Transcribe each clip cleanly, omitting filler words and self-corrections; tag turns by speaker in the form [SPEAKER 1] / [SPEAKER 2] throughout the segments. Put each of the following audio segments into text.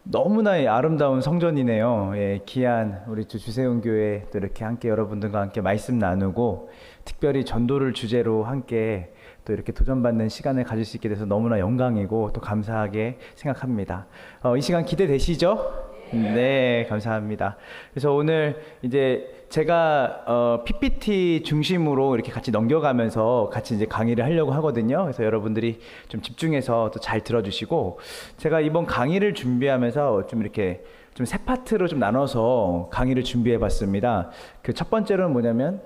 [SPEAKER 1] 너무나 아름다운 성전이네요. 예, 귀한 우리 주세훈 교회 또 이렇게 함께 여러분들과 함께 말씀 나누고 특별히 전도를 주제로 함께 또 이렇게 도전받는 시간을 가질 수 있게 돼서 너무나 영광이고 또 감사하게 생각합니다. 이 시간 기대되시죠? 네, 감사합니다. 그래서 오늘 이제 제가 PPT 중심으로 이렇게 같이 넘겨가면서 같이 이제 강의를 하려고 하거든요. 그래서 여러분들이 좀 집중해서 또 잘 들어주시고, 제가 이번 강의를 준비하면서 좀 이렇게 좀 세 파트로 좀 나눠서 강의를 준비해 봤습니다. 그 첫 번째로는 뭐냐면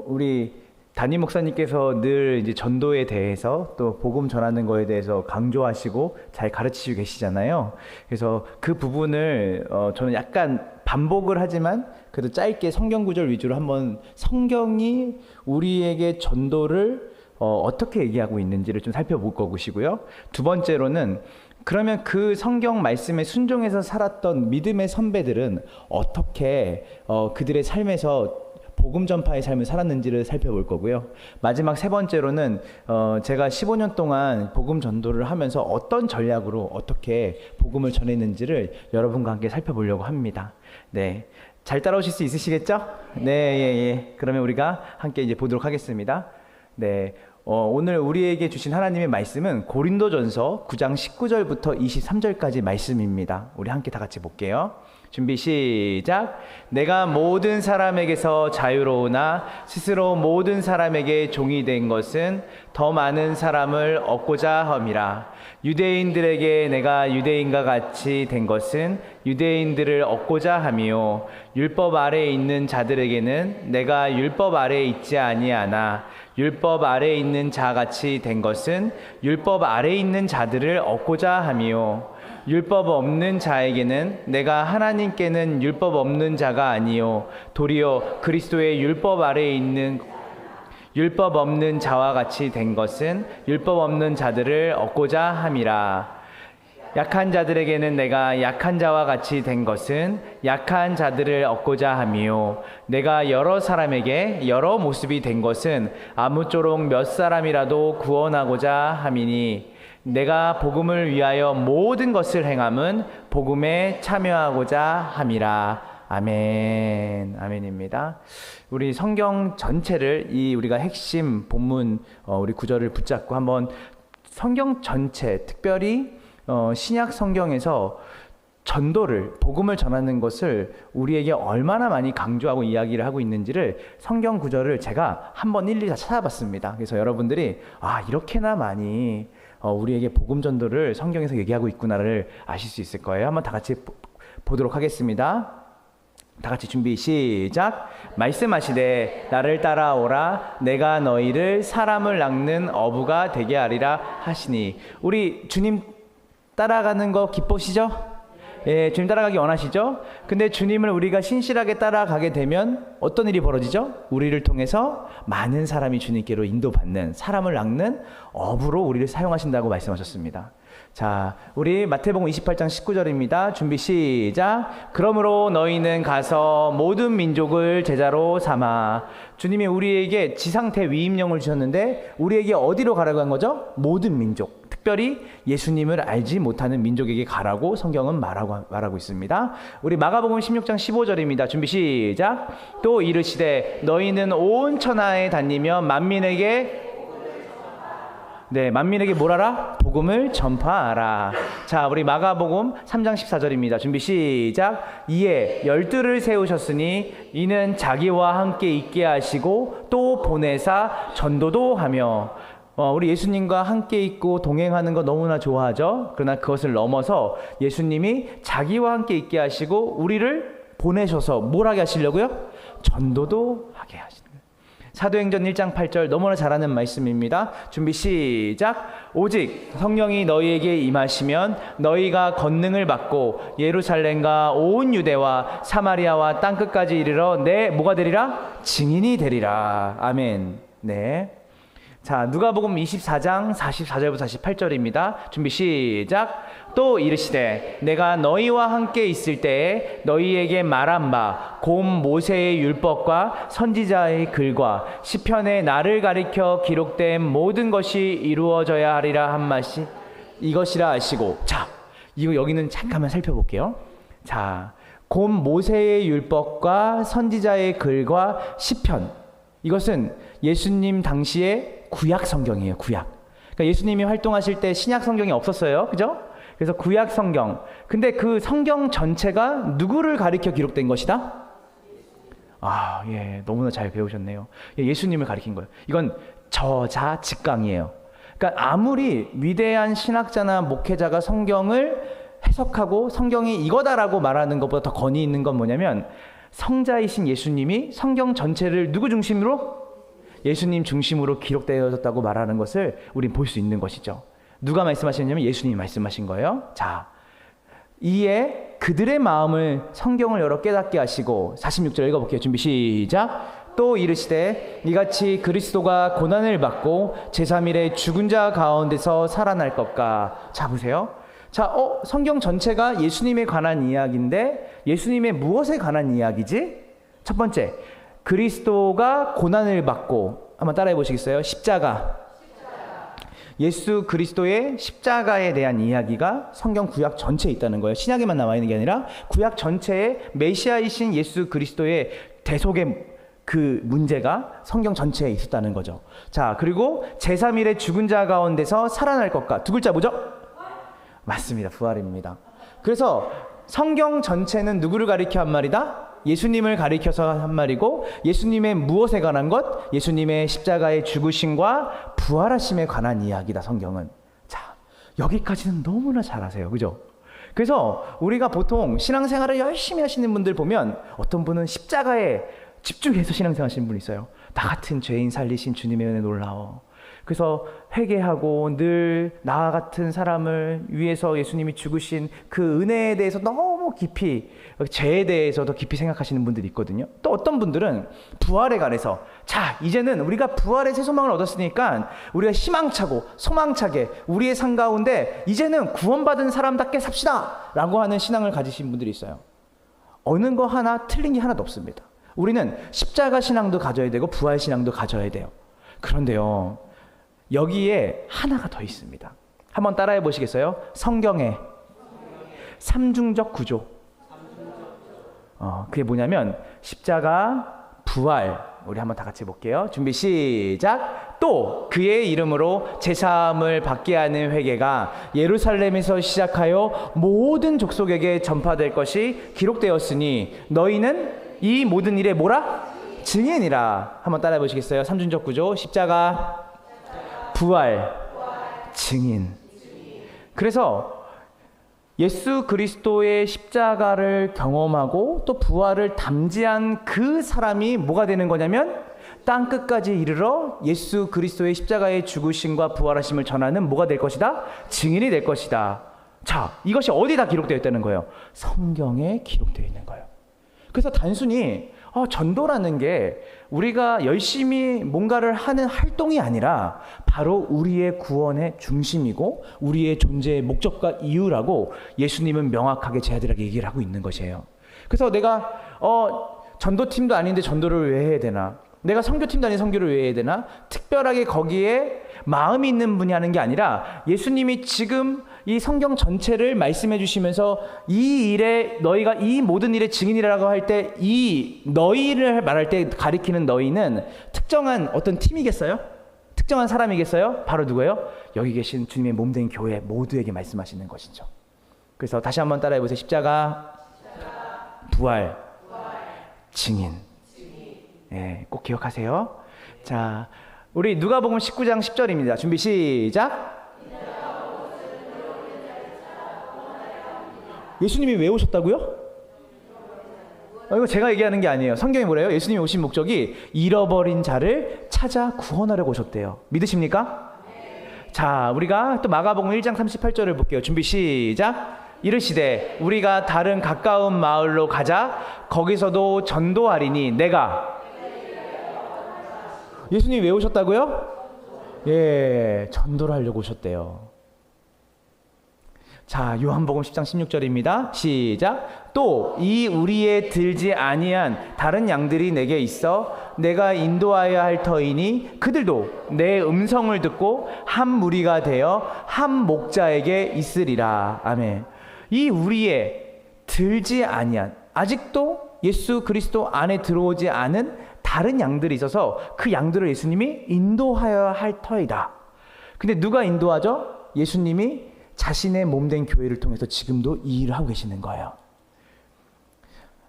[SPEAKER 1] 우리 담임 목사님께서 늘 이제 전도에 대해서 또 복음 전하는 거에 대해서 강조하시고 잘 가르치시고 계시잖아요. 그래서 그 부분을 저는 약간 반복을 하지만 그래도 짧게 성경 구절 위주로 한번 성경이 우리에게 전도를 어떻게 얘기하고 있는지를 좀 살펴볼 것이고요. 두 번째로는 그러면 그 성경 말씀에 순종해서 살았던 믿음의 선배들은 어떻게 그들의 삶에서 복음 전파의 삶을 살았는지를 살펴볼 거고요. 마지막 세 번째로는 제가 15년 동안 복음 전도를 하면서 어떤 전략으로 어떻게 복음을 전했는지를 여러분과 함께 살펴보려고 합니다. 네, 잘 따라오실 수 있으시겠죠? 네, 예. 그러면 우리가 함께 이제 보도록 하겠습니다. 네, 오늘 우리에게 주신 하나님의 말씀은 고린도전서 9장 19절부터 23절까지 말씀입니다. 우리 함께 다 같이 볼게요. 준비 시작. 내가 모든 사람에게서 자유로우나 스스로 모든 사람에게 종이 된 것은 더 많은 사람을 얻고자 함이라. 유대인들에게 내가 유대인과 같이 된 것은 유대인들을 얻고자 함이요 율법 아래에 있는 자들에게는 내가 율법 아래에 있지 아니하나 율법 아래에 있는 자같이 된 것은 율법 아래에 있는 자들을 얻고자 함이요 율법 없는 자에게는 내가 하나님께는 율법 없는 자가 아니요 도리어 그리스도의 율법 아래에 있는 율법 없는 자와 같이 된 것은 율법 없는 자들을 얻고자 함이라. 약한 자들에게는 내가 약한 자와 같이 된 것은 약한 자들을 얻고자 함이요 내가 여러 사람에게 여러 모습이 된 것은 아무쪼록 몇 사람이라도 구원하고자 함이니 내가 복음을 위하여 모든 것을 행함은 복음에 참여하고자 함이라. 아멘. 아멘입니다. 우리 성경 전체를 우리가 핵심 본문 우리 구절을 붙잡고 한번 성경 전체 특별히 신약 성경에서 전도를 복음을 전하는 것을 우리에게 얼마나 많이 강조하고 이야기를 하고 있는지를 성경 구절을 제가 한번 일일이 다 찾아봤습니다. 그래서 여러분들이 이렇게나 많이 우리에게 복음 전도를 성경에서 얘기하고 있구나를 아실 수 있을 거예요. 한번 다 같이 보도록 하겠습니다. 다 같이 준비 시작. 말씀하시되 나를 따라오라 내가 너희를 사람을 낚는 어부가 되게 하리라 하시니. 우리 주님 따라가는 거 기쁘시죠? 예, 주님 따라가기 원하시죠? 근데 주님을 우리가 신실하게 따라가게 되면 어떤 일이 벌어지죠? 우리를 통해서 많은 사람이 주님께로 인도받는, 사람을 낚는 어부로 우리를 사용하신다고 말씀하셨습니다. 자, 우리 마태복음 28장 19절입니다. 준비 시작. 그러므로 너희는 가서 모든 민족을 제자로 삼아. 주님이 우리에게 지상태 위임령을 주셨는데 우리에게 어디로 가라고 한 거죠? 모든 민족. 특별히 예수님을 알지 못하는 민족에게 가라고 성경은 말하고 있습니다. 우리 마가복음 16장 15절입니다. 준비 시작. 또 이르시되 너희는 온 천하에 다니며 만민에게 뭐라라? 복음을 전파하라. 자, 우리 마가복음 3장 14절입니다. 준비 시작. 이에 12를 세우셨으니 이는 자기와 함께 있게 하시고 또 보내사 전도도 하며. 우리 예수님과 함께 있고 동행하는 거 너무나 좋아하죠. 그러나 그것을 넘어서 예수님이 자기와 함께 있게 하시고 우리를 보내셔서 뭘 하게 하시려고요? 전도도 하게 하시는 거예요. 사도행전 1장 8절 너무나 잘하는 말씀입니다. 준비 시작. 오직 성령이 너희에게 임하시면 너희가 권능을 받고 예루살렘과 온 유대와 사마리아와 땅끝까지 이르러 내 뭐가 되리라? 증인이 되리라. 아멘. 네. 자, 누가복음 24장 44절부터 48절입니다. 준비 시작. 또 이르시되 내가 너희와 함께 있을 때에 너희에게 말한 바 곧 모세의 율법과 선지자의 글과 시편에 나를 가리켜 기록된 모든 것이 이루어져야 하리라 한 말이 이것이라 하시고. 자, 이거 여기는 잠깐만 살펴볼게요. 자, 곧 모세의 율법과 선지자의 글과 시편. 이것은 예수님 당시의 구약 성경이에요. 구약. 그러니까 예수님이 활동하실 때 신약 성경이 없었어요. 그죠? 그래서 구약 성경. 근데 그 성경 전체가 누구를 가리켜 기록된 것이다? 아, 예, 너무나 잘 배우셨네요. 예, 예수님을 가리킨 거예요. 이건 저자 직강이에요. 그러니까 아무리 위대한 신학자나 목회자가 성경을 해석하고 성경이 이거다라고 말하는 것보다 더 권위 있는 건 뭐냐면 성자이신 예수님이 성경 전체를 누구 중심으로? 예수님 중심으로 기록되어졌다고 말하는 것을 우린 볼 수 있는 것이죠. 누가 말씀하셨냐면 예수님이 말씀하신 거예요. 자, 이에 그들의 마음을 성경을 열어 깨닫게 하시고 46절 읽어볼게요. 준비 시작. 또 이르시되 이같이 그리스도가 고난을 받고 제3일에 죽은 자 가운데서 살아날 것까. 자, 보세요. 자, 성경 전체가 예수님에 관한 이야기인데 예수님의 무엇에 관한 이야기지? 첫 번째, 그리스도가 고난을 받고, 한번 따라해 보시겠어요? 십자가. 예수 그리스도의 십자가에 대한 이야기가 성경 구약 전체에 있다는 거예요. 신약에만 나와 있는 게 아니라 구약 전체에 메시아이신 예수 그리스도의 대속의 그 문제가 성경 전체에 있었다는 거죠. 자, 그리고 제3일에 죽은 자 가운데서 살아날 것과. 두 글자 뭐죠? 맞습니다. 부활입니다. 그래서 성경 전체는 누구를 가리켜 한 말이다? 예수님을 가리켜서 한 말이고, 예수님의 무엇에 관한 것? 예수님의 십자가의 죽으심과 부활하심에 관한 이야기다, 성경은. 자, 여기까지는 너무나 잘 아세요. 그죠? 그래서 우리가 보통 신앙생활을 열심히 하시는 분들 보면 어떤 분은 십자가에 집중해서 신앙생활 하시는 분이 있어요. 나 같은 죄인 살리신 주님의 은혜 놀라워. 그래서 회개하고 늘 나 같은 사람을 위해서 예수님이 죽으신 그 은혜에 대해서 너무 깊이, 죄에 대해서도 깊이 생각하시는 분들이 있거든요. 또 어떤 분들은 부활에 관해서, 자, 이제는 우리가 부활의 새 소망을 얻었으니까 우리가 희망차고 소망차게 우리의 삶 가운데 이제는 구원받은 사람답게 삽시다 라고 하는 신앙을 가지신 분들이 있어요. 어느 거 하나 틀린 게 하나도 없습니다. 우리는 십자가 신앙도 가져야 되고 부활 신앙도 가져야 돼요. 그런데요, 여기에 하나가 더 있습니다. 한번 따라해 보시겠어요? 성경의 삼중적 구조. 그게 뭐냐면 십자가, 부활. 우리 한번 다 같이 볼게요. 준비 시작. 또 그의 이름으로 제사함을 받게 하는 회개가 예루살렘에서 시작하여 모든 족속에게 전파될 것이 기록되었으니 너희는 이 모든 일에 뭐라? 증인이라. 한번 따라해 보시겠어요? 삼중적 구조. 십자가, 부활, 증인. 그래서 예수 그리스도의 십자가를 경험하고 또 부활을 담지한 그 사람이 뭐가 되는 거냐면 땅 끝까지 이르러 예수 그리스도의 십자가의 죽으심과 부활하심을 전하는 뭐가 될 것이다? 증인이 될 것이다. 자, 이것이 어디다 기록되어 있다는 거예요? 성경에 기록되어 있는 거예요. 그래서 단순히 전도라는 게 우리가 열심히 뭔가를 하는 활동이 아니라 바로 우리의 구원의 중심이고 우리의 존재의 목적과 이유라고 예수님은 명확하게 제 아들에게 얘기를 하고 있는 것이에요. 그래서 내가 전도팀도 아닌데 전도를 왜 해야 되나? 내가 선교팀도 아닌 선교를 왜 해야 되나? 특별하게 거기에 마음이 있는 분이 하는 게 아니라 예수님이 지금 이 성경 전체를 말씀해 주시면서 이 일에 너희가 이 모든 일의 증인이라고 할 때 이 너희를 말할 때 가리키는 너희는 특정한 어떤 팀이겠어요? 특정한 사람이겠어요? 바로 누구예요? 여기 계신 주님의 몸된 교회 모두에게 말씀하시는 것이죠. 그래서 다시 한번 따라해 보세요. 십자가, 부활, 증인. 네, 꼭 기억하세요. 자, 우리 누가복음 19장 10절입니다. 준비 시작. 예수님이 왜 오셨다고요? 이거 제가 얘기하는 게 아니에요. 성경이 뭐래요? 예수님이 오신 목적이 잃어버린 자를 찾아 구원하려고 오셨대요. 믿으십니까? 네. 자, 우리가 또 마가복음 1장 38절을 볼게요. 준비 시작. 이르시되 우리가 다른 가까운 마을로 가자. 거기서도 전도하리니 내가. 예수님이 왜 오셨다고요? 예, 전도를 하려고 오셨대요. 자, 요한복음 10장 16절입니다. 시작. 또 이 우리에 들지 아니한 다른 양들이 내게 있어 내가 인도하여야 할 터이니 그들도 내 음성을 듣고 한 무리가 되어 한 목자에게 있으리라. 아멘. 이 우리의 들지 아니한, 아직도 예수 그리스도 안에 들어오지 않은 다른 양들이 있어서 그 양들을 예수님이 인도하여야 할 터이다. 근데 누가 인도하죠? 예수님이 자신의 몸된 교회를 통해서 지금도 이 일을 하고 계시는 거예요.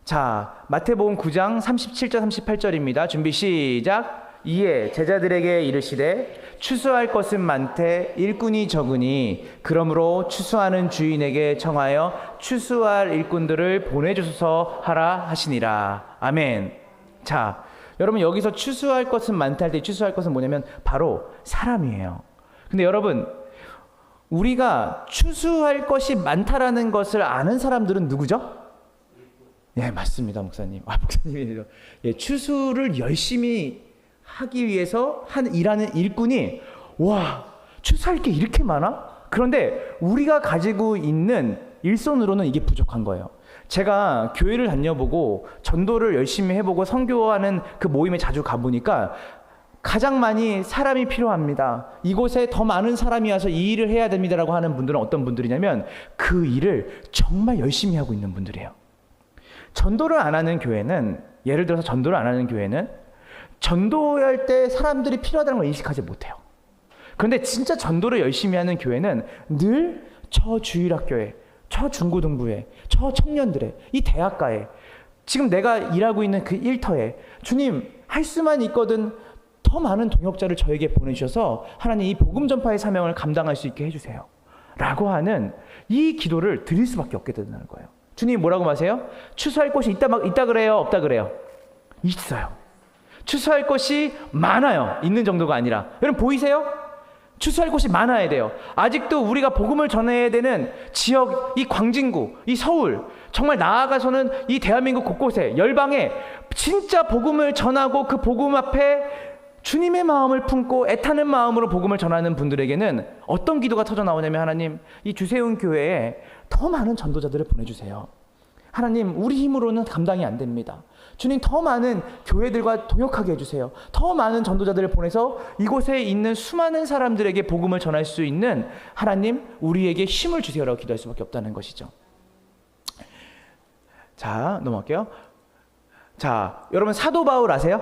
[SPEAKER 1] 자, 마태복음 9장 37절 38절입니다. 준비 시작. 이에 제자들에게 이르시되 추수할 것은 많되 일꾼이 적으니 그러므로 추수하는 주인에게 청하여 추수할 일꾼들을 보내주소서 하라 하시니라. 아멘. 자, 여러분 여기서 추수할 것은 많다 할 때 추수할 것은 뭐냐면 바로 사람이에요. 근데 여러분, 우리가 추수할 것이 많다라는 것을 아는 사람들은 누구죠? 예, 맞습니다, 목사님. 목사님이 예, 추수를 열심히 하기 위해서 일하는 일꾼이, 와, 추수할 게 이렇게 많아? 그런데 우리가 가지고 있는 일손으로는 이게 부족한 거예요. 제가 교회를 다녀보고 전도를 열심히 해보고 선교하는 그 모임에 자주 가보니까 가장 많이 사람이 필요합니다. 이곳에 더 많은 사람이 와서 이 일을 해야 됩니다라고 하는 분들은 어떤 분들이냐면 그 일을 정말 열심히 하고 있는 분들이에요. 전도를 안 하는 교회는, 예를 들어서 전도를 안 하는 교회는 전도할 때 사람들이 필요하다는 걸 인식하지 못해요. 그런데 진짜 전도를 열심히 하는 교회는 늘 저 주일학교에, 저 중고등부에, 저 청년들의, 이 대학가에, 지금 내가 일하고 있는 그 일터에 주님 할 수만 있거든 더 많은 동역자를 저에게 보내주셔서 하나님 이 복음 전파의 사명을 감당할 수 있게 해주세요 라고 하는 이 기도를 드릴 수밖에 없게 된다는 거예요. 주님 뭐라고 하세요? 추수할 곳이 있다 그래요? 없다 그래요? 있어요. 추수할 것이 많아요. 있는 정도가 아니라. 여러분 보이세요? 추수할 곳이 많아야 돼요. 아직도 우리가 복음을 전해야 되는 지역, 이 광진구, 이 서울, 정말 나아가서는 이 대한민국 곳곳에, 열방에 진짜 복음을 전하고 그 복음 앞에 주님의 마음을 품고 애타는 마음으로 복음을 전하는 분들에게는 어떤 기도가 터져 나오냐면, 하나님 이 주세훈 교회에 더 많은 전도자들을 보내주세요. 하나님 우리 힘으로는 감당이 안 됩니다. 주님 더 많은 교회들과 동역하게 해주세요. 더 많은 전도자들을 보내서 이곳에 있는 수많은 사람들에게 복음을 전할 수 있는 하나님 우리에게 힘을 주세요라고 기도할 수밖에 없다는 것이죠. 자, 넘어갈게요. 자, 여러분 사도 바울 아세요?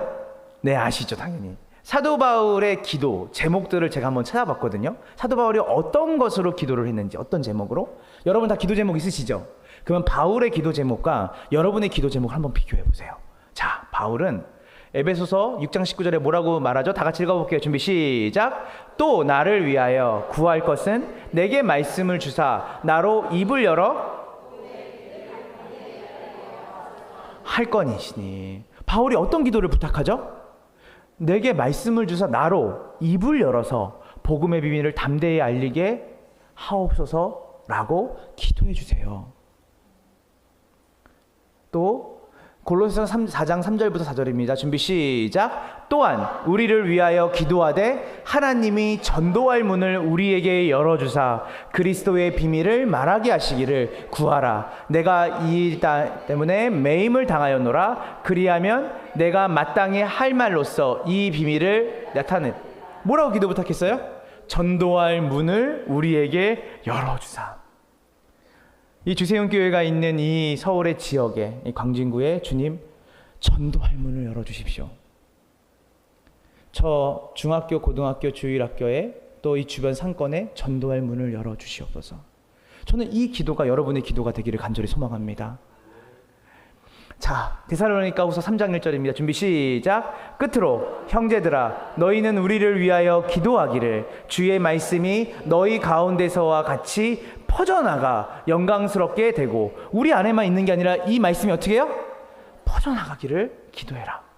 [SPEAKER 1] 네, 아시죠 당연히. 사도 바울의 기도 제목들을 제가 한번 찾아봤거든요. 사도 바울이 어떤 것으로 기도를 했는지, 어떤 제목으로. 여러분 다 기도 제목 있으시죠? 그러면 바울의 기도 제목과 여러분의 기도 제목을 한번 비교해 보세요. 자, 바울은 에베소서 6장 19절에 뭐라고 말하죠? 다 같이 읽어볼게요. 준비 시작. 또 나를 위하여 구할 것은 내게 말씀을 주사 나로 입을 열어 할 거니시니. 바울이 어떤 기도를 부탁하죠? 내게 말씀을 주사 나로 입을 열어서 복음의 비밀을 담대히 알리게 하옵소서라고 기도해 주세요. 또 골로새서 4장 3절부터 4절입니다. 준비 시작. 또한 우리를 위하여 기도하되 하나님이 전도할 문을 우리에게 열어주사 그리스도의 비밀을 말하게 하시기를 구하라. 내가 이 일 때문에 매임을 당하였노라. 그리하면 내가 마땅히 할 말로써 이 비밀을 나타내. 뭐라고 기도 부탁했어요? 전도할 문을 우리에게 열어주사. 이 주세훈 교회가 있는 이 서울의 지역에, 이 광진구에 주님 전도할 문을 열어주십시오. 저 중학교, 고등학교, 주일학교에 또 이 주변 상권에 전도할 문을 열어주시옵소서. 저는 이 기도가 여러분의 기도가 되기를 간절히 소망합니다. 자, 데살로니가후서 3장 1절입니다. 준비 시작. 끝으로 형제들아 너희는 우리를 위하여 기도하기를 주의 말씀이 너희 가운데서와 같이 퍼져나가 영광스럽게 되고, 우리 안에만 있는 게 아니라 이 말씀이 어떻게 해요? 퍼져나가기를 기도해라.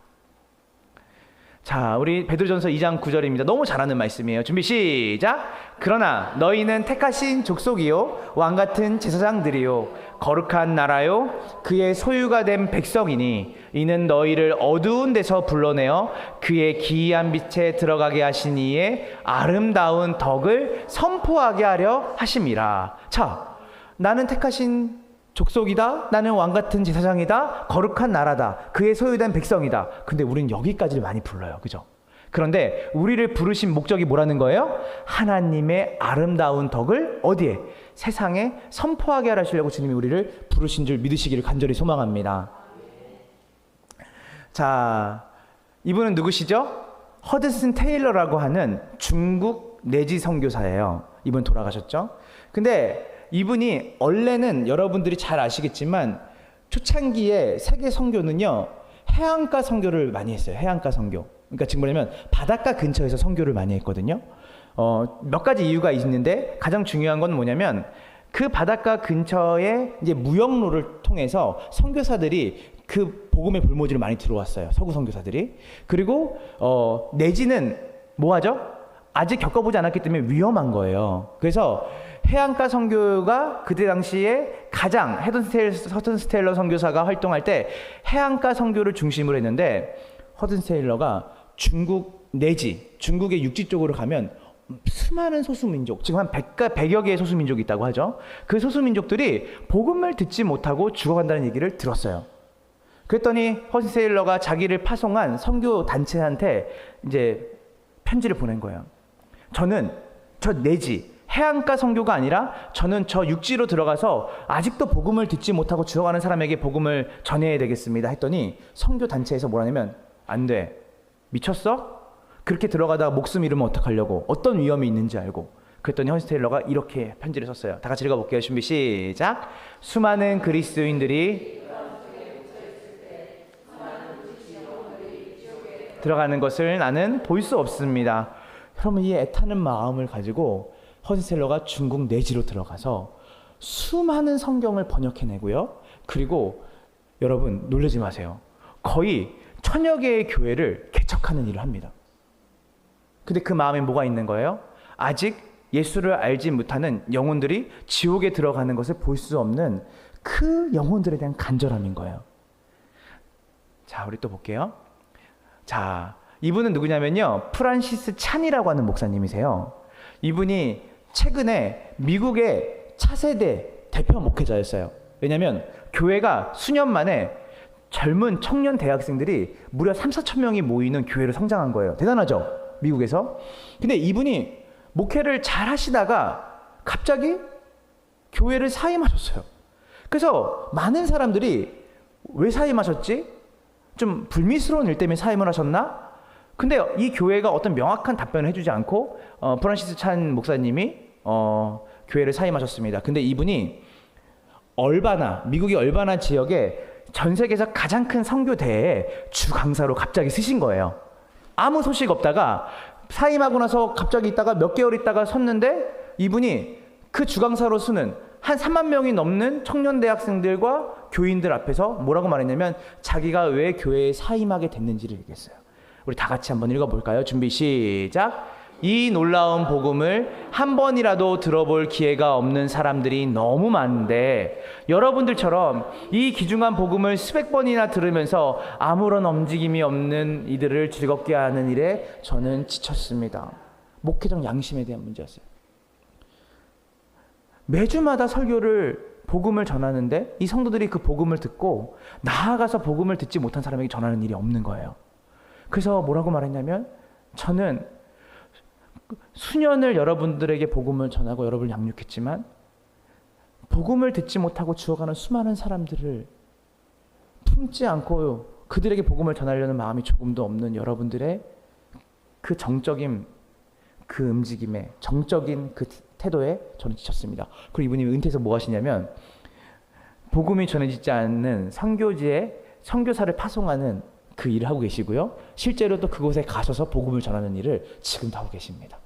[SPEAKER 1] 자, 우리 베드로전서 2장 9절입니다. 너무 잘하는 말씀이에요. 준비 시작. 그러나 너희는 택하신 족속이요 왕같은 제사장들이요 거룩한 나라요 그의 소유가 된 백성이니 이는 너희를 어두운 데서 불러내어 그의 기이한 빛에 들어가게 하신 이의 아름다운 덕을 선포하게 하려 하심이라. 자, 나는 택하신 족속이다. 나는 왕같은 제사장이다. 거룩한 나라다. 그의 소유된 백성이다. 근데 우린 여기까지를 많이 불러요. 그죠? 그런데 우리를 부르신 목적이 뭐라는 거예요? 하나님의 아름다운 덕을 어디에? 세상에 선포하게 하시려고 주님이 우리를 부르신 줄 믿으시기를 간절히 소망합니다. 자, 이분은 누구시죠? 허드슨 테일러라고 하는 중국 내지 선교사예요. 이분 돌아가셨죠? 근데 이분이 원래는 여러분들이 잘 아시겠지만 초창기에 세계 선교는요, 해안가 선교를 많이 했어요. 해안가 선교. 그러니까 지금 뭐냐면 바닷가 근처에서 선교를 많이 했거든요. 몇 가지 이유가 있는데 가장 중요한 건 뭐냐면 그 바닷가 근처에 이제 무역로를 통해서 선교사들이 그 복음의 볼모지를 많이 들어왔어요. 서구 선교사들이. 그리고 내지는 뭐 하죠? 아직 겪어보지 않았기 때문에 위험한 거예요. 그래서 해안가 선교가 그때 당시에 가장 허든 스테일러 선교사가 활동할 때 해안가 선교를 중심으로 했는데, 허든 스테일러가 중국 내지 중국의 육지 쪽으로 가면 수많은 소수민족, 지금 한 100여 개의 소수민족이 있다고 하죠. 그 소수민족들이 복음을 듣지 못하고 죽어간다는 얘기를 들었어요. 그랬더니 허든 스테일러가 자기를 파송한 선교 단체한테 이제 편지를 보낸 거예요. 저는 저 내지 해안가 선교가 아니라 저는 저 육지로 들어가서 아직도 복음을 듣지 못하고 죽어가는 사람에게 복음을 전해야 되겠습니다 했더니 선교 단체에서 뭐라냐면 안 돼. 미쳤어? 그렇게 들어가다가 목숨 잃으면 어떡하려고? 어떤 위험이 있는지 알고. 그랬더니 허든 스테일러가 이렇게 편지를 썼어요. 다 같이 읽어볼게요. 준비 시작. 수많은 그리스도인들이 들어가는 것을 나는 볼 수 없습니다. 여러분, 이 애타는 마음을 가지고 허든 스테일러가 중국 내지로 들어가서 수많은 성경을 번역해내고요. 그리고 여러분 놀라지 마세요. 거의 1000여 개의 교회를 개척하는 일을 합니다. 근데 그 마음에 뭐가 있는 거예요? 아직 예수를 알지 못하는 영혼들이 지옥에 들어가는 것을 볼 수 없는 그 영혼들에 대한 간절함인 거예요. 자, 우리 또 볼게요. 자, 이분은 누구냐면요, 프란시스 찬이라고 하는 목사님이세요. 이분이 최근에 미국의 차세대 대표 목회자였어요. 왜냐하면 교회가 수년 만에 젊은 청년 대학생들이 무려 3,4천 명이 모이는 교회로 성장한 거예요. 대단하죠? 미국에서. 근데 이분이 목회를 잘 하시다가 갑자기 교회를 사임하셨어요. 그래서 많은 사람들이 왜 사임하셨지? 좀 불미스러운 일 때문에 사임을 하셨나? 근데 이 교회가 어떤 명확한 답변을 해주지 않고 프란시스 찬 목사님이 교회를 사임하셨습니다. 근데 이분이 미국의 얼바나 지역에 전 세계에서 가장 큰 선교대회에 주 강사로 갑자기 쓰신 거예요. 아무 소식 없다가 사임하고 나서 갑자기 있다가 몇 개월 있다가 섰는데, 이분이 그 주 강사로 쓰는 한 3만 명이 넘는 청년 대학생들과 교인들 앞에서 뭐라고 말했냐면 자기가 왜 교회에 사임하게 됐는지를 얘기했어요. 우리 다 같이 한번 읽어볼까요? 준비 시작. 이 놀라운 복음을 한 번이라도 들어볼 기회가 없는 사람들이 너무 많은데 여러분들처럼 이 귀중한 복음을 수백 번이나 들으면서 아무런 움직임이 없는 이들을 즐겁게 하는 일에 저는 지쳤습니다. 목회적 양심에 대한 문제였어요. 매주마다 설교를 복음을 전하는데 이 성도들이 그 복음을 듣고 나아가서 복음을 듣지 못한 사람에게 전하는 일이 없는 거예요. 그래서 뭐라고 말했냐면, 저는 수년을 여러분들에게 복음을 전하고 여러분을 양육했지만 복음을 듣지 못하고 죽어가는 수많은 사람들을 품지 않고 그들에게 복음을 전하려는 마음이 조금도 없는 여러분들의 그 정적인 그 움직임에, 정적인 그 태도에 저는 지쳤습니다. 그리고 이분이 은퇴해서 뭐 하시냐면 복음이 전해지지 않는 선교지에 선교사를 파송하는 그 일을 하고 계시고요. 실제로 또 그곳에 가셔서 복음을 전하는 일을 지금도 하고 계십니다.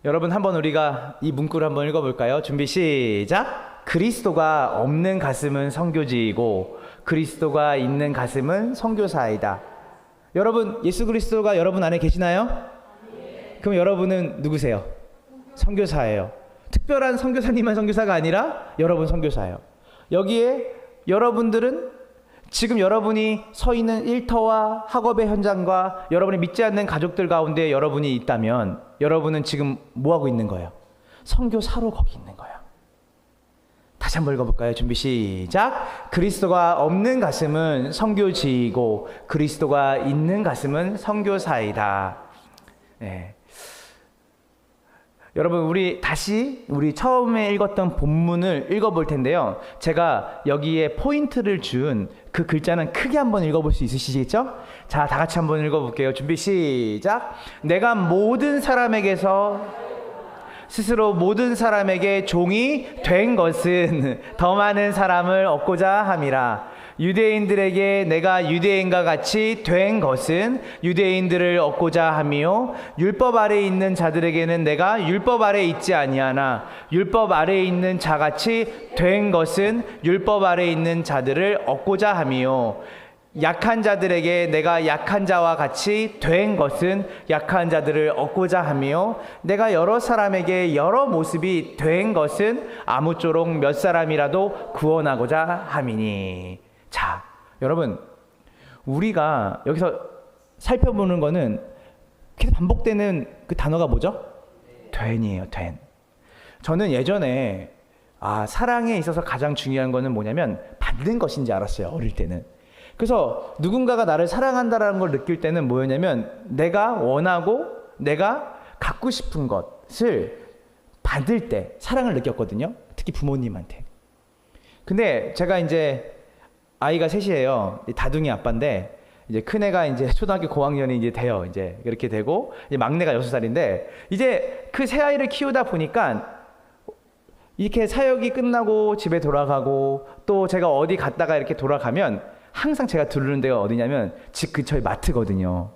[SPEAKER 1] 여러분, 한번 우리가 이 문구를 한번 읽어볼까요? 준비 시작. 그리스도가 없는 가슴은 선교지이고 그리스도가 있는 가슴은 선교사이다. 여러분, 예수 그리스도가 여러분 안에 계시나요? 그럼 여러분은 누구세요? 선교사예요. 특별한 선교사님만 선교사가 아니라 여러분 선교사예요. 여기에 여러분들은 지금 여러분이 서 있는 일터와 학업의 현장과 여러분이 믿지 않는 가족들 가운데 여러분이 있다면 여러분은 지금 뭐 하고 있는 거예요? 선교사로 거기 있는 거예요. 다시 다시 한번 읽어볼까요? 준비 시작. 그리스도가 없는 가슴은 선교지이고 그리스도가 있는 가슴은 선교사이다. 네. 여러분, 우리 처음에 읽었던 본문을 읽어볼 텐데요. 제가 여기에 포인트를 준 그 글자는 크게 한번 읽어볼 수 있으시겠죠? 자, 다 같이 한번 읽어볼게요. 준비 시작. 내가 모든 사람에게서 스스로 모든 사람에게 종이 된 것은 더 많은 사람을 얻고자 함이라. 유대인들에게 내가 유대인과 같이 된 것은 유대인들을 얻고자 함이요 율법 아래에 있는 자들에게는 내가 율법 아래에 있지 아니하나 율법 아래에 있는 자같이 된 것은 율법 아래에 있는 자들을 얻고자 함이요 약한 자들에게 내가 약한 자와 같이 된 것은 약한 자들을 얻고자 하며 내가 여러 사람에게 여러 모습이 된 것은 아무쪼록 몇 사람이라도 구원하고자 함이니. 자, 여러분, 우리가 여기서 살펴보는 거는 계속 반복되는 그 단어가 뭐죠? 된이에요. 된. 저는 예전에 사랑에 있어서 가장 중요한 거는 뭐냐면 받는 것인지 알았어요. 어릴 때는. 그래서 누군가가 나를 사랑한다라는 걸 느낄 때는 뭐였냐면 내가 원하고 내가 갖고 싶은 것을 받을 때 사랑을 느꼈거든요. 특히 부모님한테. 근데 제가 이제 아이가 셋이에요. 다둥이 아빠인데 이제 큰애가 이제 초등학교 고학년이 이제 돼요. 이제 이렇게 되고 이제 막내가 6살인데 이제 그 새 아이를 키우다 보니까 이렇게 사역이 끝나고 집에 돌아가고 또 제가 어디 갔다가 이렇게 돌아가면 항상 제가 들르는 데가 어디냐면 집 근처에 마트거든요.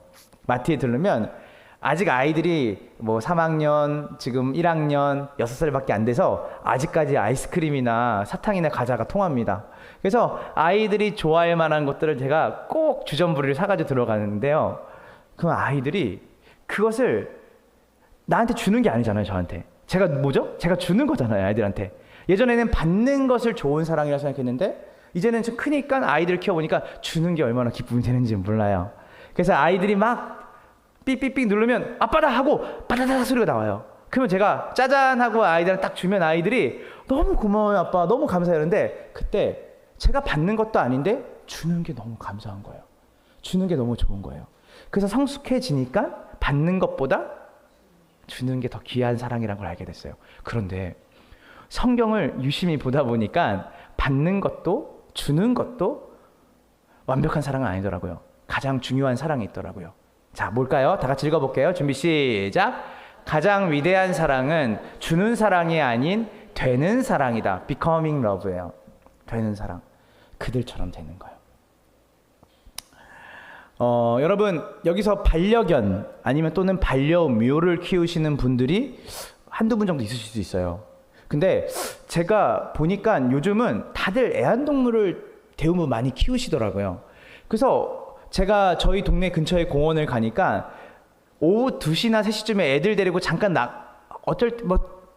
[SPEAKER 1] 마트에 들르면 아직 아이들이 뭐 3학년, 지금 1학년, 6살밖에 안 돼서 아직까지 아이스크림이나 사탕이나 과자가 통합니다. 그래서 아이들이 좋아할 만한 것들을 제가 꼭 주전부리를 사가지고 들어가는데요. 그럼 아이들이 그것을 나한테 주는 게 아니잖아요, 저한테. 제가 뭐죠? 제가 주는 거잖아요, 아이들한테. 예전에는 받는 것을 좋은 사랑이라고 생각했는데 이제는 좀 크니까 아이들을 키워보니까 주는 게 얼마나 기쁨이 되는지 몰라요. 그래서 아이들이 막 삑삑삑 누르면 아빠다 하고 빠다다다 소리가 나와요. 그러면 제가 짜잔 하고 아이들한테 딱 주면 아이들이 너무 고마워요 아빠, 너무 감사해요. 그런데 그때 제가 받는 것도 아닌데 주는 게 너무 감사한 거예요. 주는 게 너무 좋은 거예요. 그래서 성숙해지니까 받는 것보다 주는 게 더 귀한 사랑이라는 걸 알게 됐어요. 그런데 성경을 유심히 보다 보니까 받는 것도 주는 것도 완벽한 사랑은 아니더라고요. 가장 중요한 사랑이 있더라고요. 자, 뭘까요? 다 같이 읽어볼게요. 준비 시작. 가장 위대한 사랑은 주는 사랑이 아닌 되는 사랑이다. Becoming love예요. 되는 사랑. 그들처럼 되는 거예요. 여러분, 여기서 반려견 아니면 또는 반려묘를 키우시는 분들이 한두 분 정도 있으실 수 있어요. 근데 제가 보니까 요즘은 다들 애완동물을 대부분 많이 키우시더라고요. 그래서 제가 저희 동네 근처에 공원을 가니까 오후 2시나 3시쯤에 애들 데리고 잠깐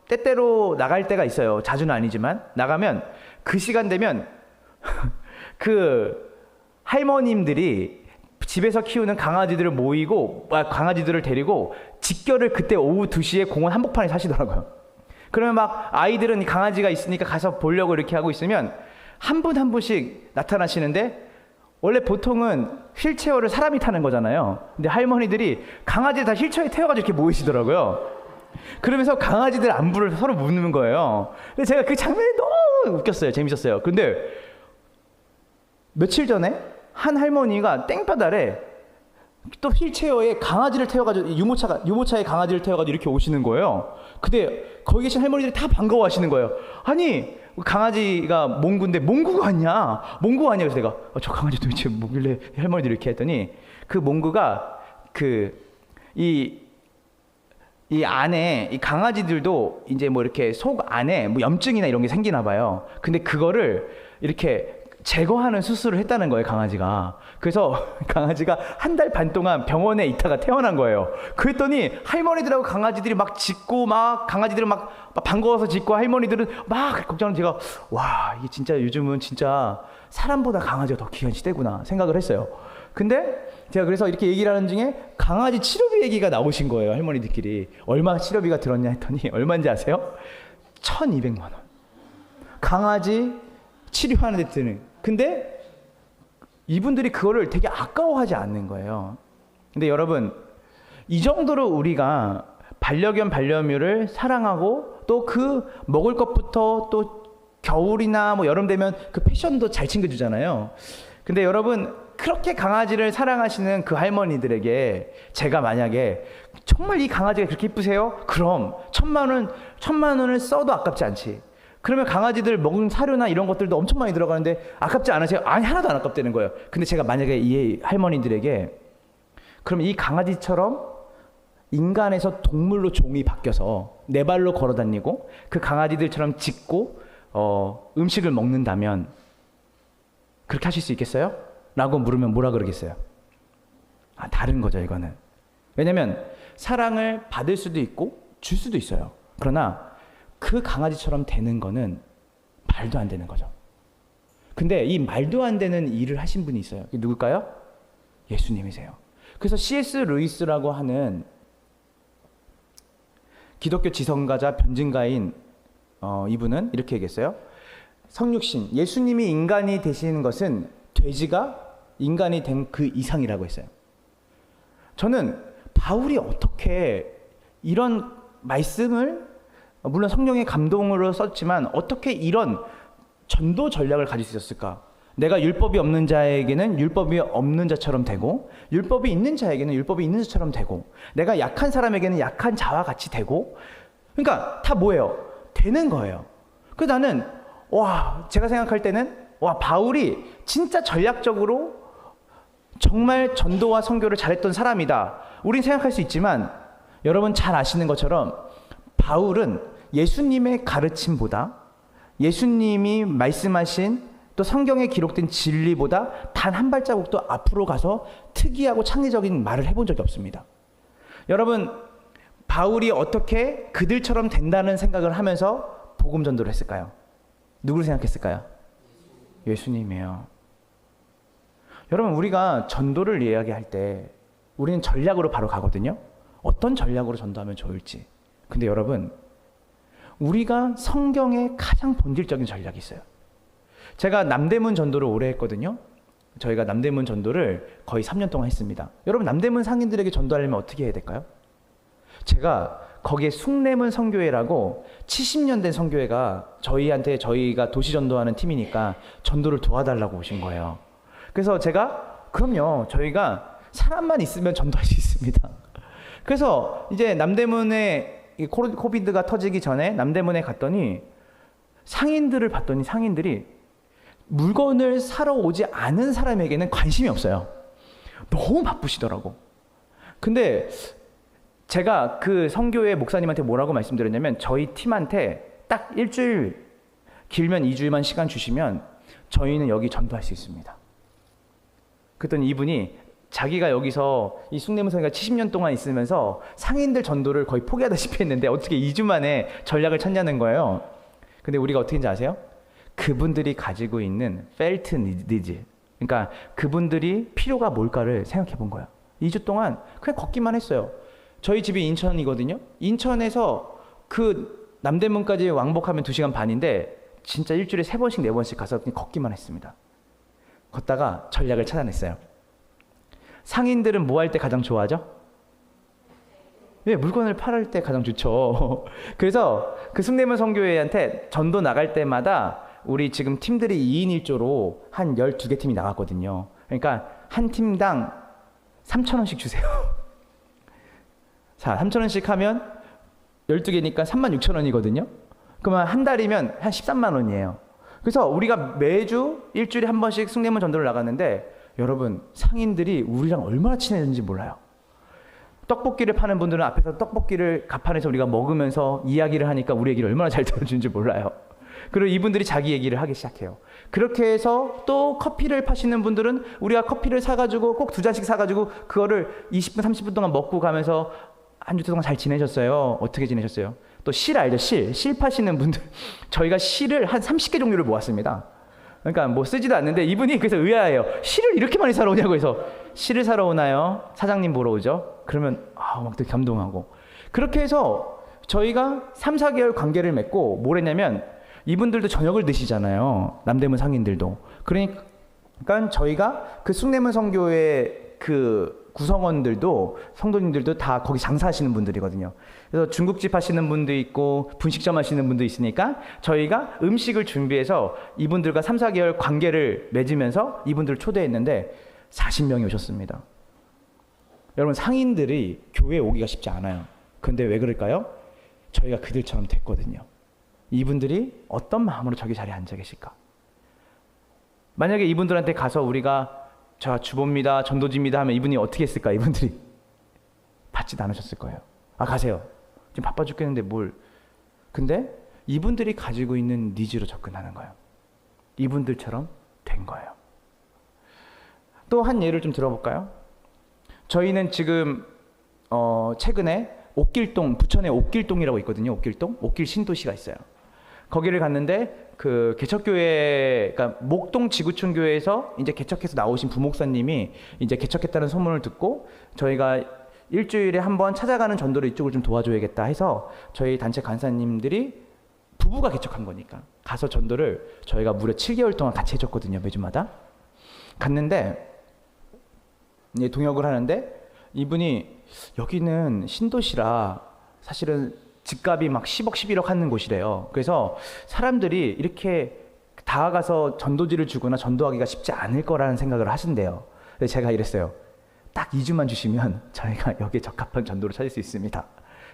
[SPEAKER 1] 때때로 나갈 때가 있어요. 자주는 아니지만 나가면 그 시간 되면 그 할머님들이 집에서 키우는 강아지들을 강아지들을 데리고 직결을 그때 오후 2시에 공원 한복판에 사시더라고요. 그러면 막 아이들은 강아지가 있으니까 가서 보려고 이렇게 하고 있으면 한 분 한 분씩 나타나시는데 원래 보통은 휠체어를 사람이 타는 거잖아요. 근데 할머니들이 강아지를 다 휠체어에 태워가지고 이렇게 모이시더라고요. 그러면서 강아지들 안부를 서로 묻는 거예요. 근데 제가 그 장면이 너무 웃겼어요. 재밌었어요. 근데 며칠 전에 한 할머니가 땡바달에 또 휠체어에 강아지를 태워가지고 유모차에 강아지를 태워가지고 이렇게 오시는 거예요. 근데 거기 계신 할머니들이 다 반가워하시는 거예요. 아니 강아지가 몽구인데 몽구가 아니야. 그래서 내가 저 강아지 도대체 뭐길래 할머니들이 이렇게 했더니 그 몽구가 이 안에 이 강아지들도 이제 뭐 이렇게 속 안에 뭐 염증이나 이런 게 생기나 봐요. 근데 그거를 이렇게 제거하는 수술을 했다는 거예요, 강아지가. 그래서 강아지가 한 달 반 동안 병원에 있다가 태어난 거예요. 그랬더니 할머니들하고 강아지들이 막 짖고 강아지들은 막 반가워서 짖고 할머니들은 막 걱정하는 제가 와, 이게 진짜 요즘은 진짜 사람보다 강아지가 더 귀한 시대구나 생각을 했어요. 근데 제가 그래서 이렇게 얘기를 하는 중에 강아지 치료비 얘기가 나오신 거예요, 할머니들끼리. 얼마 치료비가 들었냐 했더니 얼마인지 아세요? 1,200만 원. 강아지 치료하는 데 드는. 근데 이분들이 그거를 되게 아까워하지 않는 거예요. 근데 여러분, 이 정도로 우리가 반려견 반려묘를 사랑하고 또 그 먹을 것부터 또 겨울이나 뭐 여름 되면 그 패션도 잘 챙겨주잖아요. 근데 여러분, 그렇게 강아지를 사랑하시는 그 할머니들에게 제가 만약에 정말 이 강아지가 그렇게 이쁘세요? 그럼 1,000만 원을 써도 아깝지 않지. 그러면 강아지들 먹은 사료나 이런 것들도 엄청 많이 들어가는데 아깝지 않으세요? 아니, 하나도 안 아깝다는 거예요. 근데 제가 만약에 이 할머니들에게 그럼 이 강아지처럼 인간에서 동물로 종이 바뀌어서 네 발로 걸어 다니고 그 강아지들처럼 짖고 음식을 먹는다면 그렇게 하실 수 있겠어요? 라고 물으면 뭐라 그러겠어요? 다른 거죠, 이거는. 왜냐면 사랑을 받을 수도 있고 줄 수도 있어요. 그러나 그 강아지처럼 되는 거는 말도 안 되는 거죠. 근데 이 말도 안 되는 일을 하신 분이 있어요. 그게 누굴까요? 예수님이세요. 그래서 C.S. 루이스라고 하는 기독교 지성가자 변증가인 이분은 이렇게 얘기했어요. 성육신, 예수님이 인간이 되시는 것은 돼지가 인간이 된 그 이상이라고 했어요. 저는 바울이 어떻게 이런 말씀을, 물론 성령의 감동으로 썼지만 어떻게 이런 전도 전략을 가질 수 있었을까? 내가 율법이 없는 자에게는 율법이 없는 자처럼 되고, 율법이 있는 자에게는 율법이 있는 자처럼 되고, 내가 약한 사람에게는 약한 자와 같이 되고, 그러니까 다 뭐예요? 되는 거예요. 그래서 나는 제가 생각할 때는 바울이 진짜 전략적으로 정말 전도와 선교를 잘했던 사람이다. 우린 생각할 수 있지만 여러분 잘 아시는 것처럼 바울은 예수님의 가르침보다, 예수님이 말씀하신 또 성경에 기록된 진리보다 단 한 발자국도 앞으로 가서 특이하고 창의적인 말을 해본 적이 없습니다. 여러분, 바울이 어떻게 그들처럼 된다는 생각을 하면서 복음 전도를 했을까요? 누구를 생각했을까요? 예수님이에요. 여러분, 우리가 전도를 이야기할 때 우리는 전략으로 바로 가거든요. 어떤 전략으로 전도하면 좋을지. 근데 여러분, 우리가 성경에 가장 본질적인 전략이 있어요. 제가 남대문 전도를 오래 했거든요. 저희가 남대문 전도를 거의 3년 동안 했습니다. 여러분, 남대문 상인들에게 전도하려면 어떻게 해야 될까요? 제가 거기에 숭례문 선교회라고 70년 된 선교회가 저희한테, 저희가 도시 전도하는 팀이니까 전도를 도와달라고 오신 거예요. 그래서 제가 그럼요, 저희가 사람만 있으면 전도할 수 있습니다. 그래서 이제 남대문에 코비드가 터지기 전에 남대문에 갔더니 상인들을 봤더니 상인들이 물건을 사러 오지 않은 사람에게는 관심이 없어요. 너무 바쁘시더라고. 근데 제가 그 선교회 목사님한테 뭐라고 말씀드렸냐면, 저희 팀한테 딱 일주일, 길면 2주일만 시간 주시면 저희는 여기 전도할 수 있습니다. 그랬더니 이분이 자기가 여기서 이 숭례문 선교가 70년 동안 있으면서 상인들 전도를 거의 포기하다시피 했는데 어떻게 2주 만에 전략을 찾냐는 거예요. 근데 우리가 어떻게 했는지 아세요? 그분들이 가지고 있는 felt needs, 그러니까 그분들이 필요가 뭘까를 생각해 본 거야. 2주 동안 그냥 걷기만 했어요. 저희 집이 인천이거든요. 인천에서 그 남대문까지 왕복하면 2시간 반인데 진짜 일주일에 3번씩 4번씩 가서 그냥 걷기만 했습니다. 걷다가 전략을 찾아냈어요. 상인들은 뭐 할 때 가장 좋아하죠? 왜? 물건을 팔을 때 가장 좋죠. 그래서 그 숭례문 선교회한테 전도 나갈 때마다 우리 지금 팀들이 2인 1조로 한 12개 팀이 나갔거든요. 그러니까 한 팀당 3,000원씩 주세요. 자, 3,000원씩 하면 12개니까 36,000원이거든요. 그러면 한 달이면 한 13만 원이에요. 그래서 우리가 매주 일주일에 한 번씩 숭례문 전도를 나갔는데 여러분, 상인들이 우리랑 얼마나 친해졌는지 몰라요. 떡볶이를 파는 분들은 앞에서 떡볶이를 가판에서 우리가 먹으면서 이야기를 하니까 우리 얘기를 얼마나 잘 들어주는지 몰라요. 그리고 이분들이 자기 얘기를 하기 시작해요. 그렇게 해서 또 커피를 파시는 분들은 우리가 커피를 사가지고 꼭 2잔씩 사가지고 그거를 20분 30분 동안 먹고 가면서 한 주 동안 잘 지내셨어요? 어떻게 지내셨어요? 또 실 알죠? 실 파시는 분들, 저희가 실을 한 30개 종류를 모았습니다. 그러니까 뭐 쓰지도 않는데 이분이 그래서 의아해요. 실을 이렇게 많이 사러 오냐고 해서, 실을 사러 오나요? 사장님 보러 오죠? 그러면 막 되게 감동하고. 그렇게 해서 저희가 3, 4개월 관계를 맺고 뭘 했냐면 이분들도 저녁을 드시잖아요. 남대문 상인들도. 그러니까 저희가 그 숭례문 선교의 그 구성원들도 성도님들도 다 거기 장사하시는 분들이거든요. 그래서 중국집 하시는 분도 있고 분식점 하시는 분도 있으니까 저희가 음식을 준비해서 이분들과 3, 4개월 관계를 맺으면서 이분들을 초대했는데 40명이 오셨습니다. 여러분, 상인들이 교회에 오기가 쉽지 않아요. 그런데 왜 그럴까요? 저희가 그들처럼 됐거든요. 이분들이 어떤 마음으로 저기 자리에 앉아 계실까? 만약에 이분들한테 가서 우리가 자, 주보입니다, 전도지입니다 하면 이분이 어떻게 했을까? 이분들이 받지도 않으셨을 거예요. 아, 가세요. 지금 바빠 죽겠는데 뭘. 근데 이분들이 가지고 있는 니즈로 접근하는 거예요. 이분들처럼 된 거예요. 또 한 예를 좀 들어볼까요? 저희는 지금 최근에 옥길동, 부천에 옥길동이라고 있거든요. 옥길동, 옥길 신도시가 있어요. 거기를 갔는데 그 개척교회, 그러니까 목동 지구촌 교회에서 이제 개척해서 나오신 부목사님이 이제 개척했다는 소문을 듣고 저희가 일주일에 한 번 찾아가는 전도를 이쪽을 좀 도와줘야겠다 해서 저희 단체 간사님들이 부부가 개척한 거니까 가서 전도를 저희가 무려 7개월 동안 같이 해줬거든요. 매주마다. 갔는데 이제 동역을 하는데 이분이 여기는 신도시라 사실은 집값이 막 10억, 11억 하는 곳이래요. 그래서 사람들이 이렇게 다가가서 전도지를 주거나 전도하기가 쉽지 않을 거라는 생각을 하신대요. 그래서 제가 이랬어요. 딱 2주만 주시면 저희가 여기에 적합한 전도를 찾을 수 있습니다.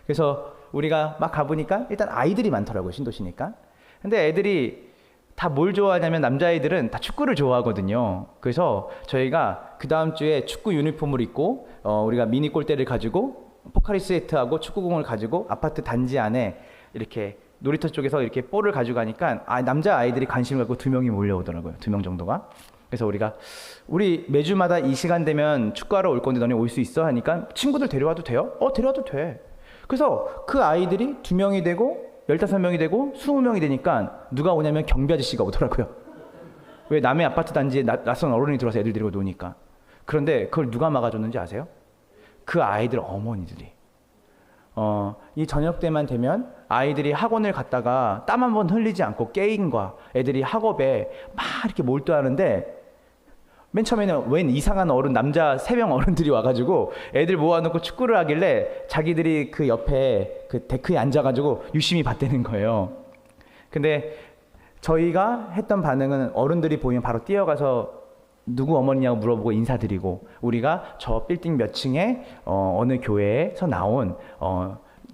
[SPEAKER 1] 그래서 우리가 막 가보니까 일단 아이들이 많더라고요. 신도시니까. 근데 애들이 다 뭘 좋아하냐면 남자아이들은 다 축구를 좋아하거든요. 그래서 저희가 그 다음 주에 축구 유니폼을 입고 우리가 미니 골대를 가지고 포카리 스웨트하고 축구공을 가지고 아파트 단지 안에 이렇게 놀이터 쪽에서 이렇게 볼을 가지고 가니까 남자 아이들이 관심을 갖고 2명이 몰려오더라고요. 2명 정도가. 그래서 우리 매주마다 이 시간 되면 축구하러 올 건데 너네 올 수 있어? 하니까 친구들 데려와도 돼요? 데려와도 돼. 그래서 그 아이들이 2명이 되고 15명이 되고 20명이 되니까 누가 오냐면 경비 아저씨가 오더라고요. 왜 남의 아파트 단지에 낯선 어른이 들어와서 애들 데리고 노니까. 그런데 그걸 누가 막아줬는지 아세요? 그 아이들 어머니들이. 이 저녁 때만 되면 아이들이 학원을 갔다가 땀 한 번 흘리지 않고 게임과 애들이 학업에 막 이렇게 몰두하는데 맨 처음에는 웬 이상한 어른, 남자 3명 어른들이 와가지고 애들 모아놓고 축구를 하길래 자기들이 그 옆에 그 데크에 앉아가지고 유심히 봤다는 거예요. 근데 저희가 했던 반응은 어른들이 보이면 바로 뛰어가서 누구 어머니냐고 물어보고 인사드리고 우리가 저 빌딩 몇 층에 어느 교회에서 나온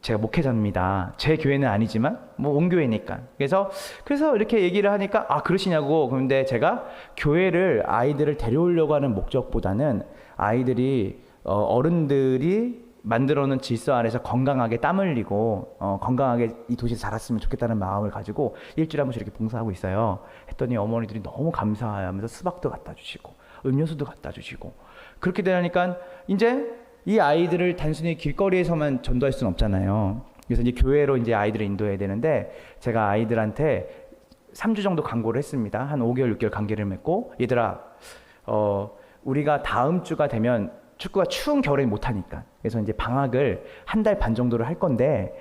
[SPEAKER 1] 제가 목회자입니다. 제 교회는 아니지만 뭐 온 교회니까. 그래서 이렇게 얘기를 하니까 그러시냐고. 그런데 제가 교회를 아이들을 데려오려고 하는 목적보다는 아이들이 어른들이 만들어 놓은 질서 안에서 건강하게 땀 흘리고 건강하게 이 도시에서 자랐으면 좋겠다는 마음을 가지고 일주일에 한 번씩 이렇게 봉사하고 있어요. 했더니 어머니들이 너무 감사하면서 수박도 갖다 주시고 음료수도 갖다 주시고 그렇게 되니까 이제 이 아이들을 단순히 길거리에서만 전도할 수는 없잖아요. 그래서 이제 교회로 이제 아이들을 인도해야 되는데 제가 아이들한테 3주 정도 강구를 했습니다. 한 5개월, 6개월 관계를 맺고 얘들아 우리가 다음 주가 되면 축구가 추운 겨울에 못하니까 그래서 이제 방학을 1달 반 정도를 할 건데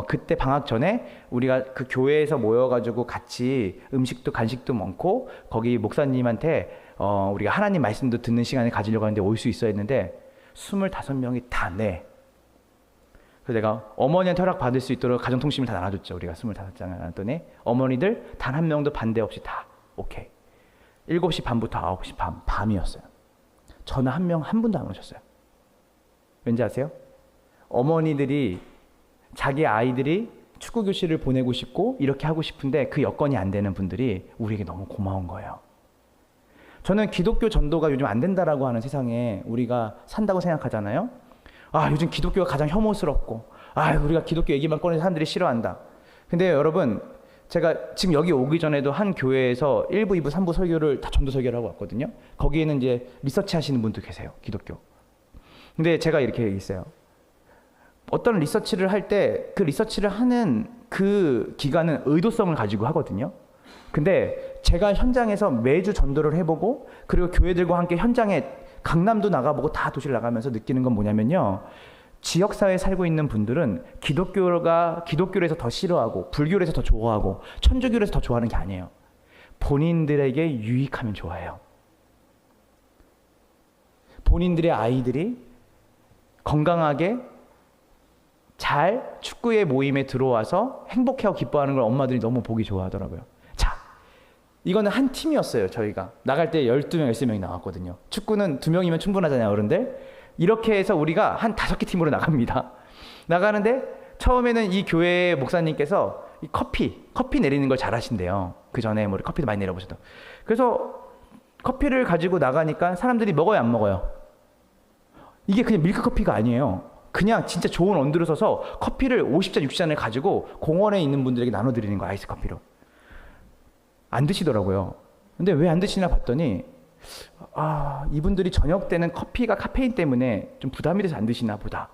[SPEAKER 1] 그때 방학 전에 우리가 그 교회에서 모여가지고 같이 음식도 간식도 먹고 거기 목사님한테 우리가 하나님 말씀도 듣는 시간을 가지려고 하는데 올 수 있어 했는데 25명이 다 네. 그래서 내가 어머니한테 허락 받을 수 있도록 가정통신을 다 나눠줬죠. 우리가 25장을 나눴더니 어머니들 단 한 명도 반대 없이 다 오케이. 7시 반부터 9시 반 밤이었어요. 전화 한 분도 안 오셨어요. 왠지 아세요? 어머니들이 자기 아이들이 축구 교실을 보내고 싶고 이렇게 하고 싶은데 그 여건이 안 되는 분들이 우리에게 너무 고마운 거예요. 저는 기독교 전도가 요즘 안 된다라고 하는 세상에 우리가 산다고 생각하잖아요. 요즘 기독교가 가장 혐오스럽고 우리가 기독교 얘기만 꺼내서 사람들이 싫어한다. 근데 여러분 제가 지금 여기 오기 전에도 한 교회에서 1부, 2부, 3부 설교를 다 전도 설교를 하고 왔거든요. 거기에는 이제 리서치 하시는 분도 계세요. 기독교. 근데 제가 이렇게 얘기했어요. 어떤 리서치를 할 때 그 리서치를 하는 그 기간은 의도성을 가지고 하거든요. 근데 제가 현장에서 매주 전도를 해보고 그리고 교회들과 함께 현장에 강남도 나가보고 다 도시를 나가면서 느끼는 건 뭐냐면요. 지역사회에 살고 있는 분들은 기독교를 해서 더 싫어하고 불교를 해서 더 좋아하고 천주교를 해서 더 좋아하는 게 아니에요. 본인들에게 유익하면 좋아해요. 본인들의 아이들이 건강하게 잘 축구의 모임에 들어와서 행복해하고 기뻐하는 걸 엄마들이 너무 보기 좋아하더라고요. 자, 이거는 한 팀이었어요. 저희가 나갈 때 12명, 13명이 나왔거든요. 축구는 2명이면 충분하잖아요, 어른들. 이렇게 해서 우리가 한 5개 팀으로 나갑니다. 나가는데 처음에는 이 교회 목사님께서 이 커피 내리는 걸 잘하신대요. 그 전에 뭐 커피도 많이 내려보셔도. 그래서 커피를 가지고 나가니까 사람들이 먹어요, 안 먹어요? 이게 그냥 밀크커피가 아니에요. 그냥 진짜 좋은 온도로 서서 커피를 50잔, 60잔을 가지고 공원에 있는 분들에게 나눠드리는 거예요. 아이스 커피로. 안 드시더라고요. 근데 왜 안 드시나 봤더니 이분들이 저녁 때는 커피가 카페인 때문에 좀 부담이 돼서 안 드시나 보다.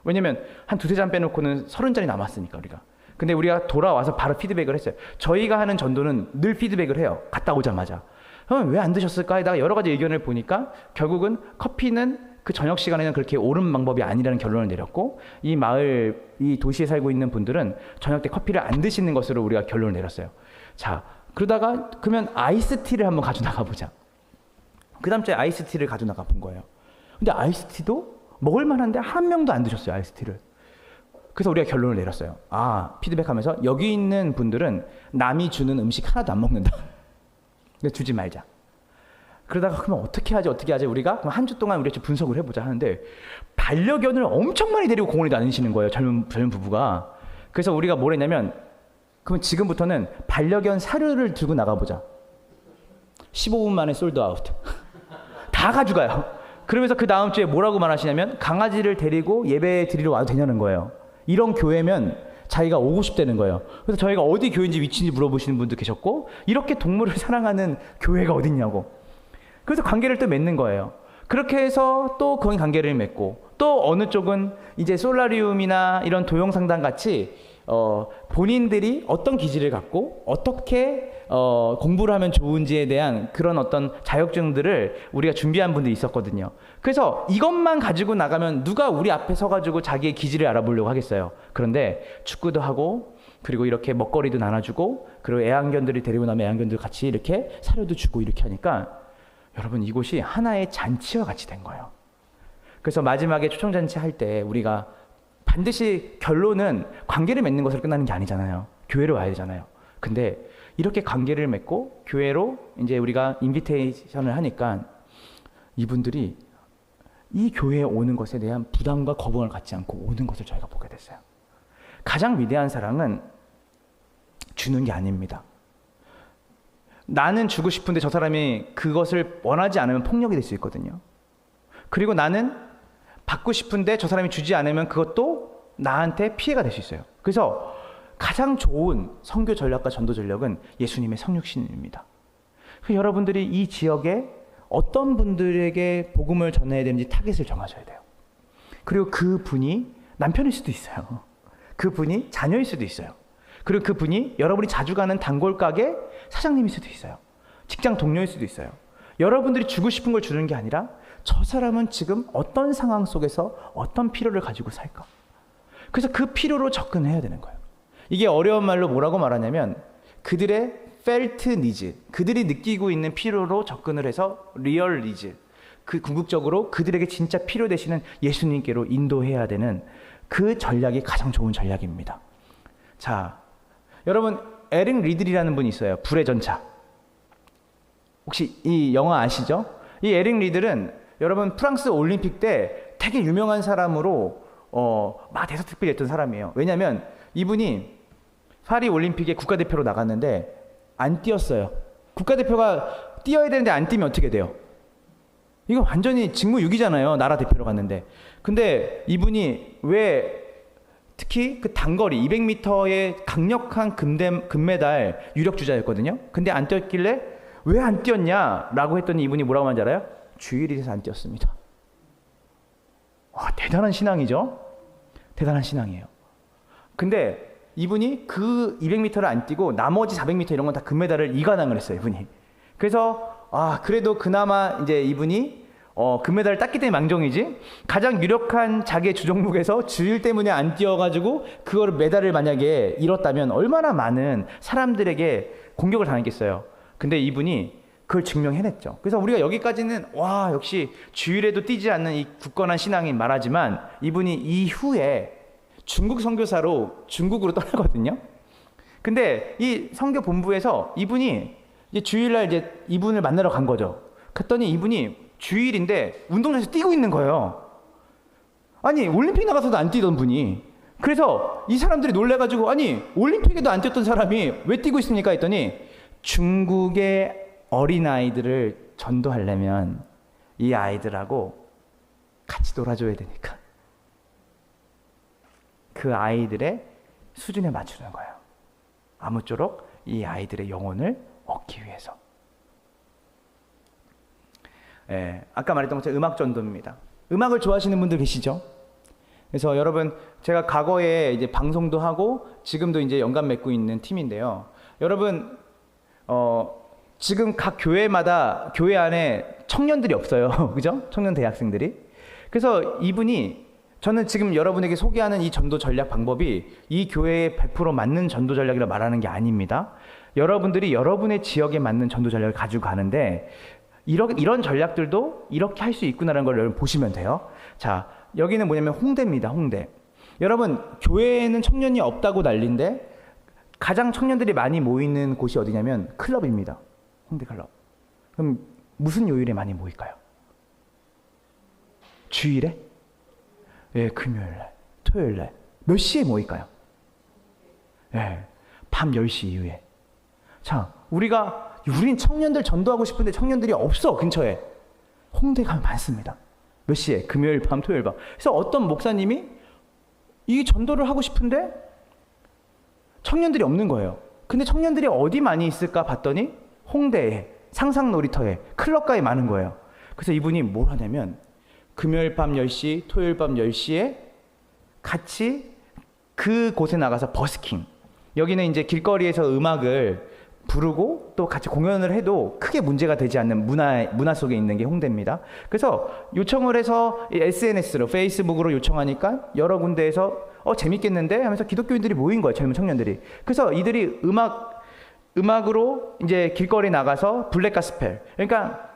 [SPEAKER 1] 왜냐면 한 2-3잔 빼놓고는 30잔이 남았으니까 우리가. 근데 우리가 돌아와서 바로 피드백을 했어요. 저희가 하는 전도는 늘 피드백을 해요. 갔다 오자마자. 그럼 왜 안 드셨을까에다가 여러 가지 의견을 보니까 결국은 커피는 그 저녁 시간에는 그렇게 옳은 방법이 아니라는 결론을 내렸고, 이 마을, 이 도시에 살고 있는 분들은 저녁 때 커피를 안 드시는 것으로 우리가 결론을 내렸어요. 자, 그러다가 그러면 아이스티를 한번 가져 나가보자. 그 다음 주에 아이스티를 가져 나가 본 거예요. 근데 아이스티도 먹을 만한데 한 명도 안 드셨어요, 아이스티를. 그래서 우리가 결론을 내렸어요. 피드백하면서 여기 있는 분들은 남이 주는 음식 하나도 안 먹는다. 근데 주지 말자. 그러다가 그러면 어떻게 하지? 우리가 그럼 한 주 동안 우리가 좀 분석을 해보자 하는데 반려견을 엄청 많이 데리고 공원에 다니시는 거예요. 젊은 부부가. 그래서 우리가 뭘 했냐면 그러면 지금부터는 반려견 사료를 들고 나가보자. 15분 만에 솔드 아웃. 다 가져가요. 그러면서 그 다음 주에 뭐라고 말하시냐면 강아지를 데리고 예배 드리러 와도 되냐는 거예요. 이런 교회면 자기가 오고 싶다는 거예요. 그래서 저희가 어디 교회인지 위치인지 물어보시는 분도 계셨고, 이렇게 동물을 사랑하는 교회가 어딨냐고. 그래서 관계를 또 맺는 거예요. 그렇게 해서 또 거기 관계를 맺고, 또 어느 쪽은 이제 솔라리움이나 이런 도용상담 같이 본인들이 어떤 기질을 갖고 어떻게 공부를 하면 좋은지에 대한 그런 어떤 자격증들을 우리가 준비한 분들이 있었거든요. 그래서 이것만 가지고 나가면 누가 우리 앞에 서가지고 자기의 기질을 알아보려고 하겠어요. 그런데 축구도 하고, 그리고 이렇게 먹거리도 나눠주고, 그리고 애완견들이 데리고 나면 애완견들 같이 이렇게 사료도 주고 이렇게 하니까 여러분, 이곳이 하나의 잔치와 같이 된 거예요. 그래서 마지막에 초청잔치 할 때 우리가 반드시 결론은 관계를 맺는 것으로 끝나는 게 아니잖아요. 교회로 와야 되잖아요. 근데 이렇게 관계를 맺고 교회로 이제 우리가 인비테이션을 하니까 이분들이 이 교회에 오는 것에 대한 부담과 거부감을 갖지 않고 오는 것을 저희가 보게 됐어요. 가장 위대한 사랑은 주는 게 아닙니다. 나는 주고 싶은데 저 사람이 그것을 원하지 않으면 폭력이 될 수 있거든요. 그리고 나는 받고 싶은데 저 사람이 주지 않으면 그것도 나한테 피해가 될 수 있어요. 그래서 가장 좋은 선교 전략과 전도 전략은 예수님의 성육신입니다. 여러분들이 이 지역에 어떤 분들에게 복음을 전해야 되는지 타겟을 정하셔야 돼요. 그리고 그 분이 남편일 수도 있어요. 그 분이 자녀일 수도 있어요. 그리고 그 분이 여러분이 자주 가는 단골 가게 사장님일 수도 있어요. 직장 동료일 수도 있어요. 여러분들이 주고 싶은 걸 주는 게 아니라 저 사람은 지금 어떤 상황 속에서 어떤 필요를 가지고 살까? 그래서 그 필요로 접근해야 되는 거예요. 이게 어려운 말로 뭐라고 말하냐면 그들의 felt needs, 그들이 느끼고 있는 필요로 접근을 해서 real needs, 그 궁극적으로 그들에게 진짜 필요되시는 예수님께로 인도해야 되는 그 전략이 가장 좋은 전략입니다. 자, 여러분 에릭 리들이라는 분이 있어요. 불의 전차. 혹시 이 영화 아시죠? 이 에릭 리들은 여러분 프랑스 올림픽 때 되게 유명한 사람으로 막 대서특필했던 사람이에요. 왜냐하면 이분이 파리 올림픽에 국가대표로 나갔는데 안 뛰었어요. 국가대표가 뛰어야 되는데 안 뛰면 어떻게 돼요? 이거 완전히 직무유기잖아요. 나라 대표로 갔는데. 근데 이분이 왜 특히 그 단거리 200m의 강력한 금메달 유력 주자였거든요. 근데 안 뛰었길래 왜 안 뛰었냐라고 했더니 이분이 뭐라고 하는지 알아요? 주일이라서 안 뛰었습니다. 와, 대단한 신앙이죠? 대단한 신앙이에요. 근데 이분이 그 200m를 안 뛰고 나머지 400m 이런 건 다 금메달을 이관왕을 했어요, 이분이. 그래서 그래도 그나마 이제 이분이 금메달을 땄기 때문에 망정이지, 가장 유력한 자기의 주종목에서 주일 때문에 안 뛰어가지고 그거를 메달을 만약에 잃었다면 얼마나 많은 사람들에게 공격을 당했겠어요. 근데 이분이 그걸 증명해냈죠. 그래서 우리가 여기까지는 와, 역시 주일에도 뛰지 않는 이 굳건한 신앙인 말하지만, 이분이 이후에 중국 선교사로 중국으로 떠나거든요. 근데 이 선교 본부에서 이분이 이제 주일날 이제 이분을 만나러 간 거죠. 그랬더니 이분이 주일인데 운동장에서 뛰고 있는 거예요. 아니, 올림픽 나가서도 안 뛰던 분이. 그래서 이 사람들이 놀래가지고, 아니, 올림픽에도 안 뛰었던 사람이 왜 뛰고 있습니까? 했더니 중국의 어린아이들을 전도하려면 이 아이들하고 같이 놀아줘야 되니까 그 아이들의 수준에 맞추는 거예요. 아무쪼록 이 아이들의 영혼을 얻기 위해서. 아까 말했던 것처럼 음악 전도입니다. 음악을 좋아하시는 분들 계시죠? 그래서 여러분, 제가 과거에 이제 방송도 하고 지금도 이제 연관 맺고 있는 팀인데요. 여러분, 지금 각 교회마다 교회 안에 청년들이 없어요. 그죠? 청년 대학생들이. 그래서 이분이, 저는 지금 여러분에게 소개하는 이 전도 전략 방법이 이 교회에 100% 맞는 전도 전략이라 말하는 게 아닙니다. 여러분들이 여러분의 지역에 맞는 전도 전략을 가지고 가는데, 이런 전략들도 이렇게 할 수 있구나라는 걸 여러분 보시면 돼요. 자, 여기는 뭐냐면 홍대입니다. 홍대. 여러분, 교회에는 청년이 없다고 난리인데 가장 청년들이 많이 모이는 곳이 어디냐면 클럽입니다. 홍대 클럽. 그럼 무슨 요일에 많이 모일까요? 주일에? 예, 금요일날, 토요일날. 몇 시에 모일까요? 예, 밤 10시 이후에. 자, 우린 청년들 전도하고 싶은데 청년들이 없어, 근처에. 홍대 가면 많습니다. 몇 시에? 금요일 밤, 토요일 밤. 그래서 어떤 목사님이 이 전도를 하고 싶은데 청년들이 없는 거예요. 근데 청년들이 어디 많이 있을까 봤더니 홍대에, 상상놀이터에, 클럽가에 많은 거예요. 그래서 이분이 뭘 하냐면 금요일 밤 10시, 토요일 밤 10시에 같이 그곳에 나가서 버스킹. 여기는 이제 길거리에서 음악을 부르고 또 같이 공연을 해도 크게 문제가 되지 않는 문화 속에 있는 게 홍대입니다. 그래서 요청을 해서 SNS로, 페이스북으로 요청하니까 여러 군데에서 재밌겠는데 하면서 기독교인들이 모인 거예요. 젊은 청년들이. 그래서 이들이 음악으로 이제 길거리 나가서 블랙 가스펠. 그러니까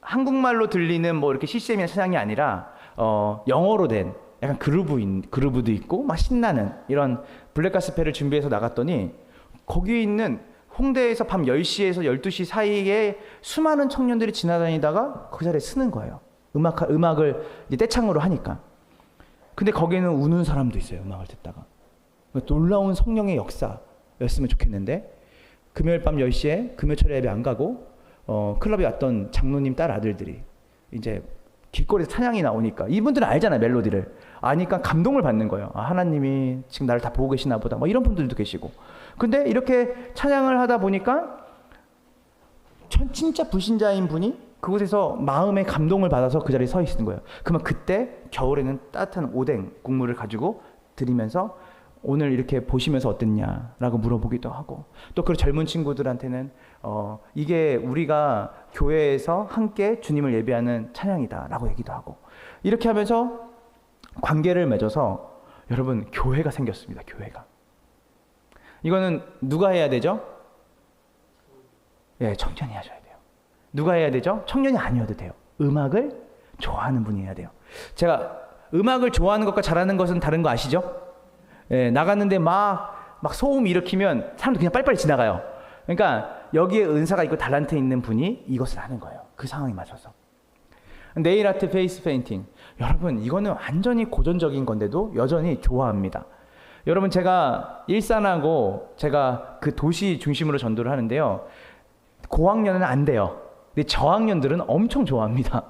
[SPEAKER 1] 한국말로 들리는 뭐 이렇게 CCM이나 찬양이 아니라 영어로 된 약간 그루브도 있고 막 신나는 이런 블랙 가스펠을 준비해서 나갔더니 거기에 있는 홍대에서 밤 10시에서 12시 사이에 수많은 청년들이 지나다니다가 그 자리에 쓰는 거예요. 음악을 이제 떼창으로 하니까. 근데 거기에는 우는 사람도 있어요. 음악을 듣다가. 놀라운 성령의 역사였으면 좋겠는데 금요일 밤 10시에 금요철 예배 안 가고 클럽에 왔던 장로님 딸 아들들이 이제 길거리에서 찬양이 나오니까 이분들은 알잖아요. 멜로디를. 아니까 감동을 받는 거예요. 아, 하나님이 지금 나를 다 보고 계시나 보다. 뭐 이런 분들도 계시고. 근데 이렇게 찬양을 하다 보니까 진짜 불신자인 분이 그곳에서 마음의 감동을 받아서 그 자리에 서 있는 거예요. 그러면 그때 겨울에는 따뜻한 오뎅 국물을 가지고 드리면서 오늘 이렇게 보시면서 어땠냐라고 물어보기도 하고, 또 그 젊은 친구들한테는 이게 우리가 교회에서 함께 주님을 예배하는 찬양이다라고 얘기도 하고, 이렇게 하면서 관계를 맺어서 여러분 교회가 생겼습니다. 교회가. 이거는 누가 해야 되죠? 예, 청년이 하셔야 돼요. 누가 해야 되죠? 청년이 아니어도 돼요. 음악을 좋아하는 분이 해야 돼요. 제가 음악을 좋아하는 것과 잘하는 것은 다른 거 아시죠? 예, 나갔는데 막 소음 일으키면 사람들 그냥 빨리빨리 지나가요. 그러니까 여기에 은사가 있고 달란트 있는 분이 이것을 하는 거예요. 그 상황에 맞춰서. 네일 아트, 페이스 페인팅. 여러분, 이거는 완전히 고전적인 건데도 여전히 좋아합니다. 여러분, 제가 일산하고 제가 그 도시 중심으로 전도를 하는데요. 고학년은 안 돼요. 근데 저학년들은 엄청 좋아합니다.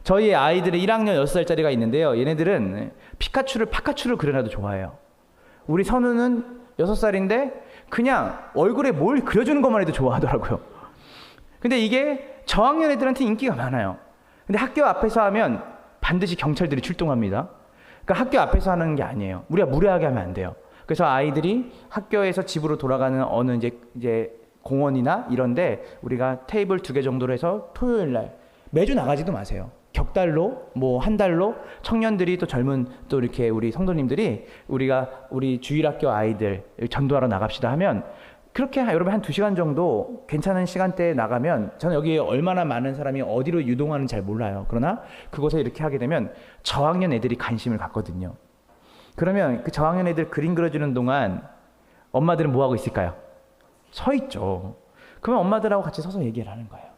[SPEAKER 1] 저희 아이들의 1학년 6살짜리가 있는데요. 얘네들은 피카츄를 파카츄를 그려놔도 좋아해요. 우리 선우는 6살인데 그냥 얼굴에 뭘 그려주는 것만 해도 좋아하더라고요. 근데 이게 저학년 애들한테 인기가 많아요. 근데 학교 앞에서 하면 반드시 경찰들이 출동합니다. 그러니까 학교 앞에서 하는 게 아니에요. 우리가 무례하게 하면 안 돼요. 그래서 아이들이 학교에서 집으로 돌아가는 어느 이제 공원이나 이런데 우리가 테이블 2개 정도로 해서 토요일 날 매주 나가지도 마세요. 격달로 뭐 한 달로 청년들이 또 젊은 또 이렇게 우리 성도님들이 우리 주일학교 아이들 전도하러 나갑시다 하면 그렇게 여러분 한 2시간 정도 괜찮은 시간대에 나가면 저는 여기 얼마나 많은 사람이 어디로 유동하는지 잘 몰라요. 그러나 그곳에 이렇게 하게 되면 저학년 애들이 관심을 갖거든요. 그러면 그 저학년 애들 그림 그려주는 동안 엄마들은 뭐 하고 있을까요? 서 있죠. 그러면 엄마들하고 같이 서서 얘기를 하는 거예요.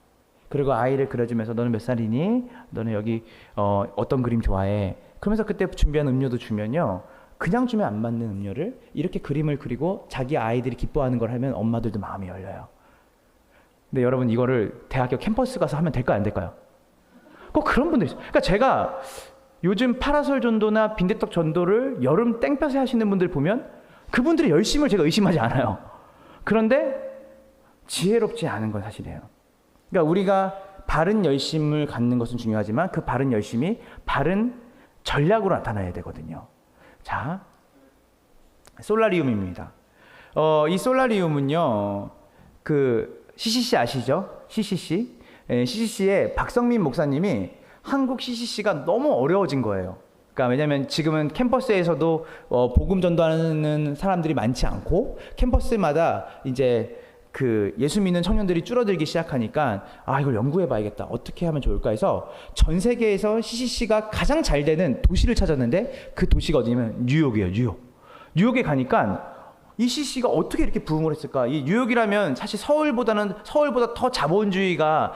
[SPEAKER 1] 그리고 아이를 그려주면서 너는 몇 살이니? 너는 여기 어떤 그림 좋아해? 그러면서 그때 준비한 음료도 주면요. 그냥 주면 안 맞는 음료를 이렇게 그림을 그리고 자기 아이들이 기뻐하는 걸 하면 엄마들도 마음이 열려요. 근데 여러분 이거를 대학교 캠퍼스 가서 하면 될까요? 안 될까요? 꼭 그런 분들이 있어요. 그러니까 제가 요즘 파라솔 전도나 빈대떡 전도를 여름 땡볕에 하시는 분들 보면 그분들의 열심을 제가 의심하지 않아요. 그런데 지혜롭지 않은 건 사실이에요. 그러니까 우리가 바른 열심을 갖는 것은 중요하지만 그 바른 열심이 바른 전략으로 나타나야 되거든요. 자, 솔라리움입니다. 이 솔라리움은요, 그 CCC 아시죠? CCC. CCC의 박성민 목사님이 한국 CCC가 너무 어려워진 거예요. 그러니까 왜냐하면 지금은 캠퍼스에서도 복음 전도하는 사람들이 많지 않고 캠퍼스마다 이제 그 예수 믿는 청년들이 줄어들기 시작하니까 이걸 연구해 봐야겠다. 어떻게 하면 좋을까 해서 전 세계에서 CCC가 가장 잘 되는 도시를 찾았는데 그 도시가 어디냐면 뉴욕이에요. 뉴욕에 가니까 이 CCC가 어떻게 이렇게 부흥을 했을까? 이 뉴욕이라면 사실 서울보다 더 자본주의가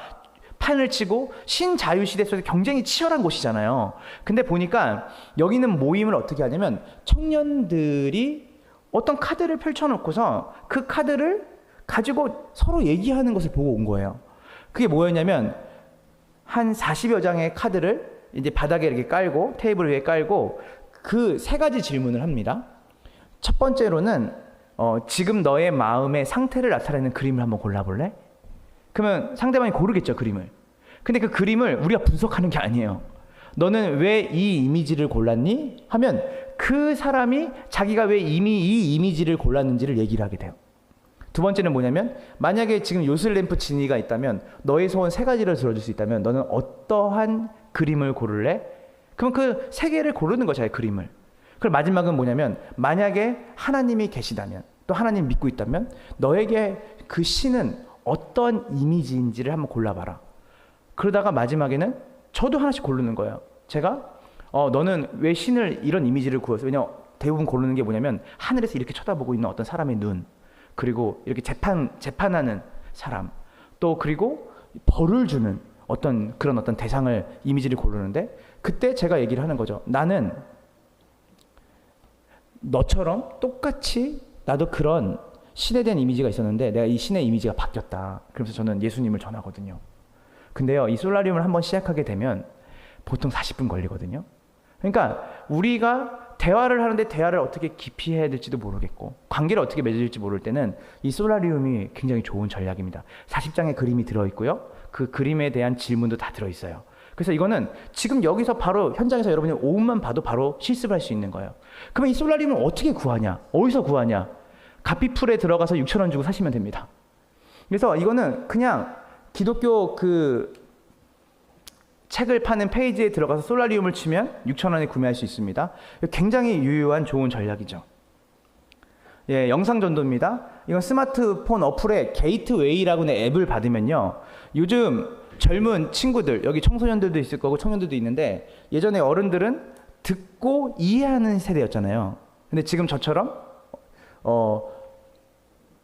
[SPEAKER 1] 판을 치고 신자유시대 속에서 경쟁이 치열한 곳이잖아요. 근데 보니까 여기는 모임을 어떻게 하냐면 청년들이 어떤 카드를 펼쳐놓고서 그 카드를 가지고 서로 얘기하는 것을 보고 온 거예요. 그게 뭐였냐면 한 40여 장의 카드를 이제 바닥에 이렇게 깔고 테이블 위에 깔고 그 3가지 질문을 합니다. 첫 번째로는 지금 너의 마음의 상태를 나타내는 그림을 한번 골라볼래? 그러면 상대방이 고르겠죠, 그림을. 근데 그 그림을 우리가 분석하는 게 아니에요. 너는 왜 이 이미지를 골랐니? 하면 그 사람이 자기가 왜 이미 이 이미지를 골랐는지를 얘기를 하게 돼요. 두 번째는 뭐냐면 만약에 지금 요슬램프 진이가 있다면 너의 소원 3가지를 들어줄 수 있다면 너는 어떠한 그림을 고를래? 그럼 그 3개를 고르는 거죠, 그림을. 그리고 마지막은 뭐냐면 만약에 하나님이 계시다면 또 하나님 믿고 있다면 너에게 그 신은 어떤 이미지인지를 한번 골라봐라. 그러다가 마지막에는 저도 하나씩 고르는 거예요. 제가 너는 왜 신을 이런 이미지를 구했어? 왜냐면 대부분 고르는 게 뭐냐면 하늘에서 이렇게 쳐다보고 있는 어떤 사람의 눈, 그리고 이렇게 재판하는 사람, 또 그리고 벌을 주는 어떤 대상을 이미지를 고르는데 그때 제가 얘기를 하는 거죠. 나는 너처럼 똑같이 나도 그런 신에 대한 이미지가 있었는데 내가 이 신의 이미지가 바뀌었다. 그래서 저는 예수님을 전하거든요. 근데요, 이 솔라리움을 한번 시작하게 되면 보통 40분 걸리거든요. 그러니까 우리가 대화를 하는데 대화를 어떻게 깊이 해야 될지도 모르겠고 관계를 어떻게 맺어질지 모를 때는 이 솔라리움이 굉장히 좋은 전략입니다. 40장의 그림이 들어있고요. 그 그림에 대한 질문도 다 들어있어요. 그래서 이거는 지금 여기서 바로 현장에서 여러분이 5분만 봐도 바로 실습할 수 있는 거예요. 그러면 이 솔라리움을 어떻게 구하냐? 어디서 구하냐? 가피풀에 들어가서 6,000원 주고 사시면 됩니다. 그래서 이거는 그냥 기독교 그 책을 파는 페이지에 들어가서 솔라리움을 치면 6,000원에 구매할 수 있습니다. 굉장히 유효한 좋은 전략이죠. 예, 영상 전도입니다. 이건 스마트폰 어플에 게이트웨이라고 하는 앱을 받으면요. 요즘 젊은 친구들, 여기 청소년들도 있을 거고 청년들도 있는데 예전에 어른들은 듣고 이해하는 세대였잖아요. 근데 지금 저처럼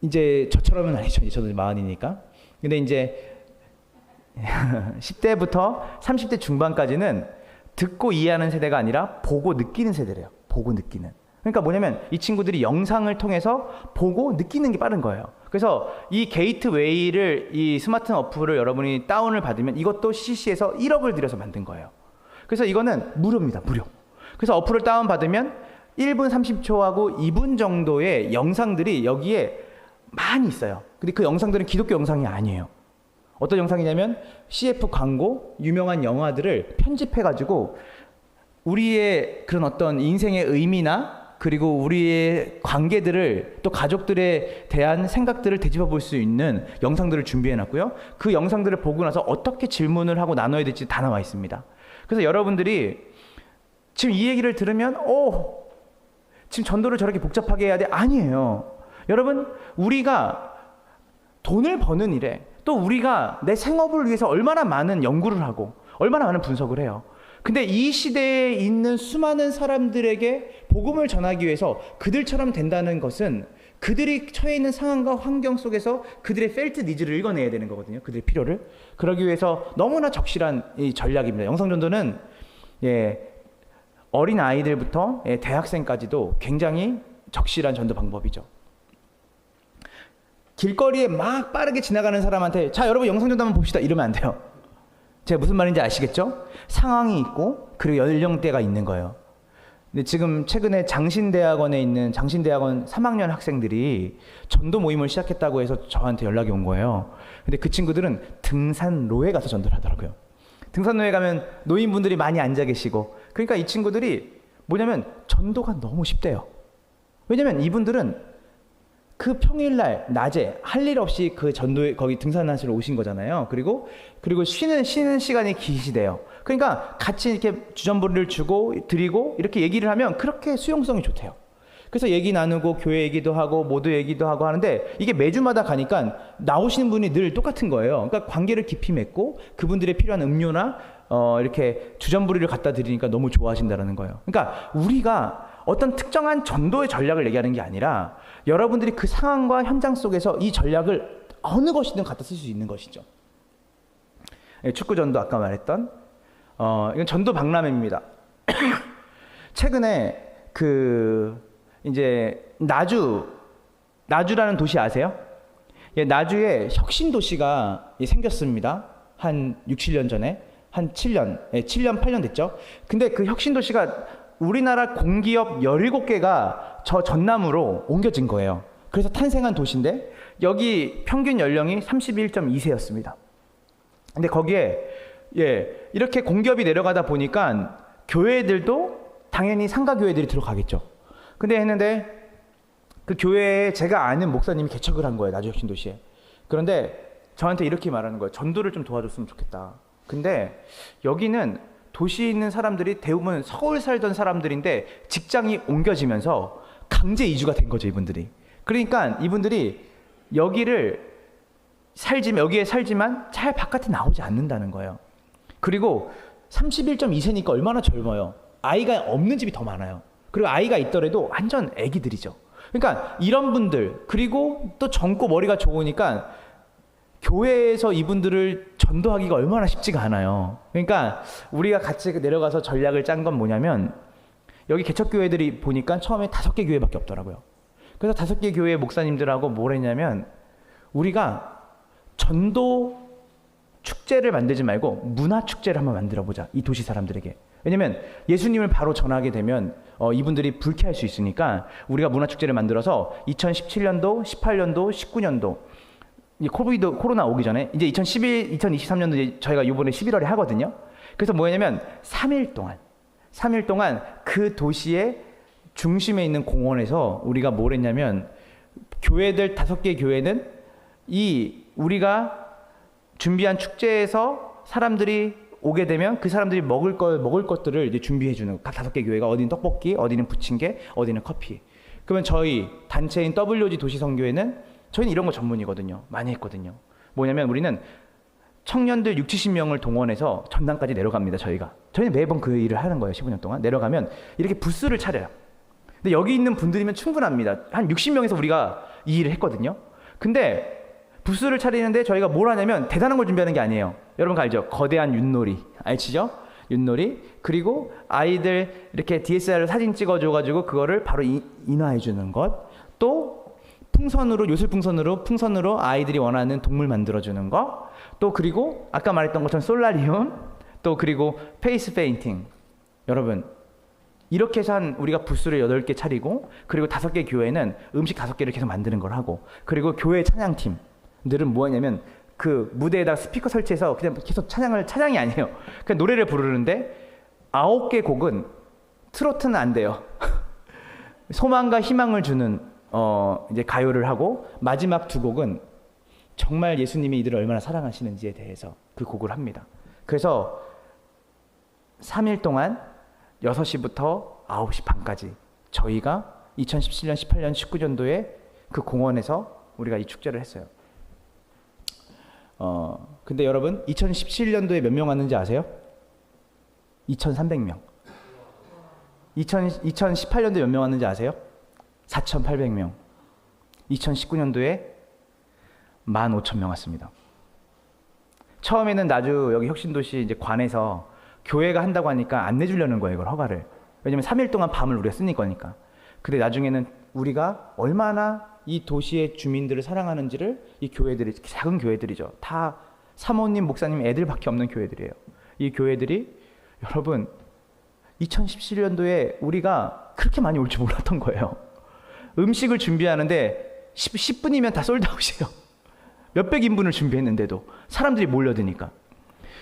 [SPEAKER 1] 이제 저처럼은 아니죠. 저도 40이니까. 근데 이제 10대부터 30대 중반까지는 듣고 이해하는 세대가 아니라 보고 느끼는 세대래요. 보고 느끼는. 그러니까 뭐냐면 이 친구들이 영상을 통해서 보고 느끼는 게 빠른 거예요. 그래서 이 게이트웨이를 이 스마트 어플을 여러분이 다운을 받으면 이것도 CCC에서 1억을 들여서 만든 거예요. 그래서 이거는 무료입니다. 무료. 그래서 어플을 다운 받으면 1분 30초하고 2분 정도의 영상들이 여기에 많이 있어요. 근데 그 영상들은 기독교 영상이 아니에요. 어떤 영상이냐면 CF 광고, 유명한 영화들을 편집해가지고 우리의 그런 어떤 인생의 의미나 그리고 우리의 관계들을 또 가족들에 대한 생각들을 되짚어 볼 수 있는 영상들을 준비해 놨고요. 그 영상들을 보고 나서 어떻게 질문을 하고 나눠야 될지 다 나와 있습니다. 그래서 여러분들이 지금 이 얘기를 들으면 지금 전도를 저렇게 복잡하게 해야 돼? 아니에요. 여러분, 우리가 돈을 버는 일에 또 우리가 내 생업을 위해서 얼마나 많은 연구를 하고 얼마나 많은 분석을 해요. 근데 이 시대에 있는 수많은 사람들에게 복음을 전하기 위해서 그들처럼 된다는 것은 그들이 처해 있는 상황과 환경 속에서 그들의 펠트 니즈를 읽어내야 되는 거거든요. 그들의 필요를. 그러기 위해서 너무나 적실한 이 전략입니다. 영상전도는 어린 아이들부터 대학생까지도 굉장히 적실한 전도 방법이죠. 길거리에 막 빠르게 지나가는 사람한테 자, 여러분 영상전도 한번 봅시다 이러면 안 돼요. 제가 무슨 말인지 아시겠죠? 상황이 있고 그리고 연령대가 있는 거예요. 근데 지금 최근에 장신대학원에 있는 장신대학원 3학년 학생들이 전도 모임을 시작했다고 해서 저한테 연락이 온 거예요. 근데 그 친구들은 등산로에 가서 전도를 하더라고요. 등산로에 가면 노인분들이 많이 앉아 계시고, 그러니까 이 친구들이 뭐냐면 전도가 너무 쉽대요. 왜냐면 이분들은 그 평일날 낮에 할 일 없이 그 전도에 거기 등산하시러 오신 거잖아요. 그리고 쉬는 시간이 기시대요. 그러니까 같이 이렇게 주전부리를 주고 드리고 이렇게 얘기를 하면 그렇게 수용성이 좋대요. 그래서 얘기 나누고 교회 얘기도 하고 모두 얘기도 하고 하는데 이게 매주마다 가니까 나오시는 분이 늘 똑같은 거예요. 그러니까 관계를 깊이 맺고 그분들의 필요한 음료나 이렇게 주전부리를 갖다 드리니까 너무 좋아하신다는 거예요. 그러니까 우리가 어떤 특정한 전도의 전략을 얘기하는 게 아니라 여러분들이 그 상황과 현장 속에서 이 전략을 어느 것이든 갖다 쓸 수 있는 것이죠. 축구 전도 아까 말했던 이건 전도 박람회입니다. 최근에 이제 나주라는 도시 아세요? 나주에 혁신 도시가 생겼습니다. 한 6, 7년 전에 한 7년, 8년 됐죠. 근데 그 혁신 도시가 우리나라 공기업 17개가 저 전남으로 옮겨진 거예요. 그래서 탄생한 도시인데 여기 평균 연령이 31.2세였습니다. 근데 거기에 이렇게 공기업이 내려가다 보니까 교회들도 당연히 상가 교회들이 들어가겠죠. 근데 했는데 그 교회에 제가 아는 목사님이 개척을 한 거예요. 나주 혁신도시에. 그런데 저한테 이렇게 말하는 거예요. 전도를 좀 도와줬으면 좋겠다. 근데 여기는 도시에 있는 사람들이 대부분 서울 살던 사람들인데 직장이 옮겨지면서 강제 이주가 된 거죠, 이분들이. 그러니까 이분들이 여기에 살지만 잘 바깥에 나오지 않는다는 거예요. 그리고 31.2세니까 얼마나 젊어요. 아이가 없는 집이 더 많아요. 그리고 아이가 있더라도 완전 애기들이죠. 그러니까 이런 분들, 그리고 또 젊고 머리가 좋으니까 교회에서 이분들을 전도하기가 얼마나 쉽지가 않아요. 그러니까 우리가 같이 내려가서 전략을 짠 건 뭐냐면 여기 개척교회들이 보니까 처음에 5개 교회밖에 없더라고요. 그래서 5개 교회 목사님들하고 뭘 했냐면 우리가 전도 축제를 만들지 말고 문화 축제를 한번 만들어보자. 이 도시 사람들에게. 왜냐면 예수님을 바로 전하게 되면 이분들이 불쾌할 수 있으니까 우리가 문화 축제를 만들어서 2017년도, 18년도, 19년도 코로나 오기 전에 이제 2023년도 이제 저희가 이번에 11월에 하거든요. 그래서 뭐냐면 3일 동안 그 도시의 중심에 있는 공원에서 우리가 뭘 했냐면 교회들 5개 교회는 우리가 준비한 축제에서 사람들이 오게 되면 그 사람들이 먹을 것들을 이제 준비해 주는 각 5개 교회가 어디는 떡볶이, 어디는 부침개, 어디는 커피. 그러면 저희 단체인 WOG 도시선교회는 저희는 이런 거 전문이거든요. 많이 했거든요. 뭐냐면 우리는 청년들 6, 70명을 동원해서 전남까지 내려갑니다. 저희는 매번 그 일을 하는 거예요. 15년 동안. 내려가면 이렇게 부스를 차려요. 근데 여기 있는 분들이면 충분합니다. 한 60명에서 우리가 이 일을 했거든요. 근데 부스를 차리는데 저희가 뭘 하냐면 대단한 걸 준비하는 게 아니에요. 여러분 알죠? 거대한 윷놀이. 아시죠? 윷놀이. 그리고 아이들 이렇게 DSLR 사진 찍어줘가지고 그거를 바로 인화해주는 것. 또 풍선으로 아이들이 원하는 동물 만들어주는 거. 또 그리고 아까 말했던 것처럼 솔라리움. 또 그리고 페이스 페인팅. 여러분 이렇게 해서 우리가 부스를 8개 차리고 그리고 5개 교회는 음식 5개를 계속 만드는 걸 하고 그리고 교회 찬양팀들은 뭐 하냐면 그 무대에다 스피커 설치해서 그냥 계속 찬양이 아니에요. 그냥 노래를 부르는데 9개 곡은 트로트는 안 돼요. 소망과 희망을 주는 이제 가요를 하고, 마지막 두 곡은 정말 예수님이 이들을 얼마나 사랑하시는지에 대해서 그 곡을 합니다. 그래서 3일 동안 6시부터 9시 반까지 저희가 2017년, 18년, 19년도에 그 공원에서 우리가 이 축제를 했어요. 근데 여러분 2017년도에 몇 명 왔는지 아세요? 2,300명. 2018년도에 몇 명 왔는지 아세요? 4,800명. 2019년도에 15,000명 왔습니다. 처음에는 나주 여기 혁신도시 이제 관에서 교회가 한다고 하니까 안 내주려는 거예요, 이걸 허가를. 왜냐면 3일 동안 밤을 우리가 쓰니 거니까. 근데 나중에는 우리가 얼마나 이 도시의 주민들을 사랑하는지를 이 교회들이, 작은 교회들이죠. 다 사모님, 목사님 애들밖에 없는 교회들이에요. 이 교회들이 여러분 2017년도에 우리가 그렇게 많이 올 줄 몰랐던 거예요. 음식을 준비하는데 10분이면 다 솔드아웃이에요. 몇백 인분을 준비했는데도 사람들이 몰려드니까.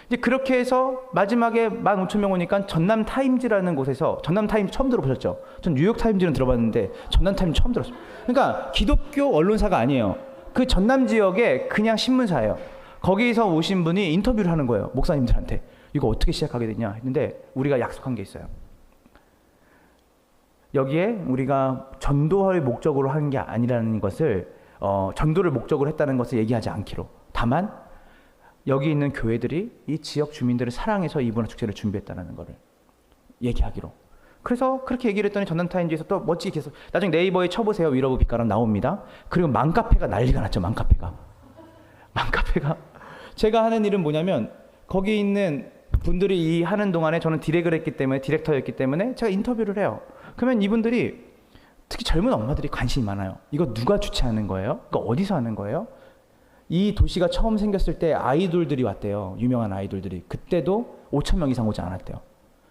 [SPEAKER 1] 이제 그렇게 해서 마지막에 15,000명 오니까 전남 타임즈라는 곳에서, 전남 타임즈 처음 들어보셨죠? 전 뉴욕 타임즈는 들어봤는데 전남 타임즈 처음 들었어요. 그러니까 기독교 언론사가 아니에요. 그 전남 지역의 그냥 신문사예요. 거기서 오신 분이 인터뷰를 하는 거예요, 목사님들한테. 이거 어떻게 시작하게 됐냐 했는데 우리가 약속한 게 있어요. 여기에 우리가 전도할 목적으로 하는 게 아니라는 것을, 전도를 목적으로 했다는 것을 얘기하지 않기로, 다만 여기 있는 교회들이 이 지역 주민들을 사랑해서 이 문화 축제를 준비했다는 것을 얘기하기로. 그래서 그렇게 얘기를 했더니 전남타임즈에서 또 멋지게 계속, 나중에 네이버에 쳐보세요. 위러브 빛가람 나옵니다. 그리고 맘카페가 난리가 났죠. 맘카페가 제가 하는 일은 뭐냐면, 거기 있는 분들이 이 하는 동안에 저는 디렉터였기 때문에 제가 인터뷰를 해요. 그러면 이분들이, 특히 젊은 엄마들이 관심이 많아요. 이거 누가 주최하는 거예요? 이거 어디서 하는 거예요? 이 도시가 처음 생겼을 때 아이돌들이 왔대요. 유명한 아이돌들이. 그때도 5,000명 이상 오지 않았대요.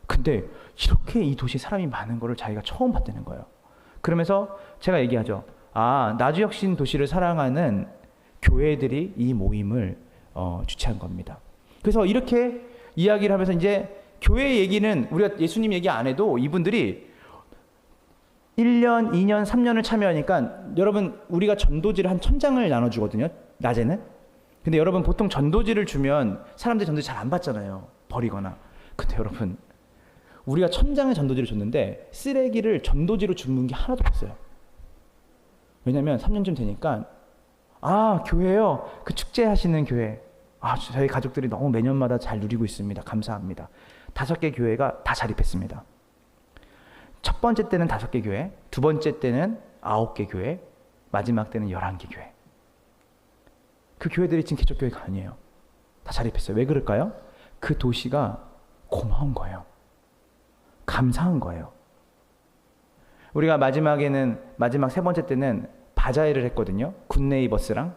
[SPEAKER 1] 근데 이렇게 이 도시에 사람이 많은 거를 자기가 처음 봤다는 거예요. 그러면서 제가 얘기하죠. 나주혁신 도시를 사랑하는 교회들이 이 모임을 주최한 겁니다. 그래서 이렇게 이야기를 하면서 이제 교회 얘기는 우리가 예수님 얘기 안 해도 이분들이 1년, 2년, 3년을 참여하니까, 여러분 우리가 전도지를 한 1,000장을 나눠주거든요, 낮에는. 근데 여러분 보통 전도지를 주면 사람들이 전도지 잘 안 받잖아요, 버리거나. 근데 여러분 우리가 1,000장의 전도지를 줬는데 쓰레기를 전도지로 주는 게 하나도 없어요. 왜냐면 3년쯤 되니까, 교회요, 그 축제 하시는 교회, 저희 가족들이 너무 매년마다 잘 누리고 있습니다, 감사합니다. 5개 교회가 다 자립했습니다. 첫 번째 때는 5개 교회, 두 번째 때는 9개 교회, 마지막 때는 11개 교회. 그 교회들이 지금 개척교회가 아니에요. 다 자립했어요. 왜 그럴까요? 그 도시가 고마운 거예요. 감사한 거예요. 우리가 마지막 세 번째 때는 바자회를 했거든요. 굿네이버스랑.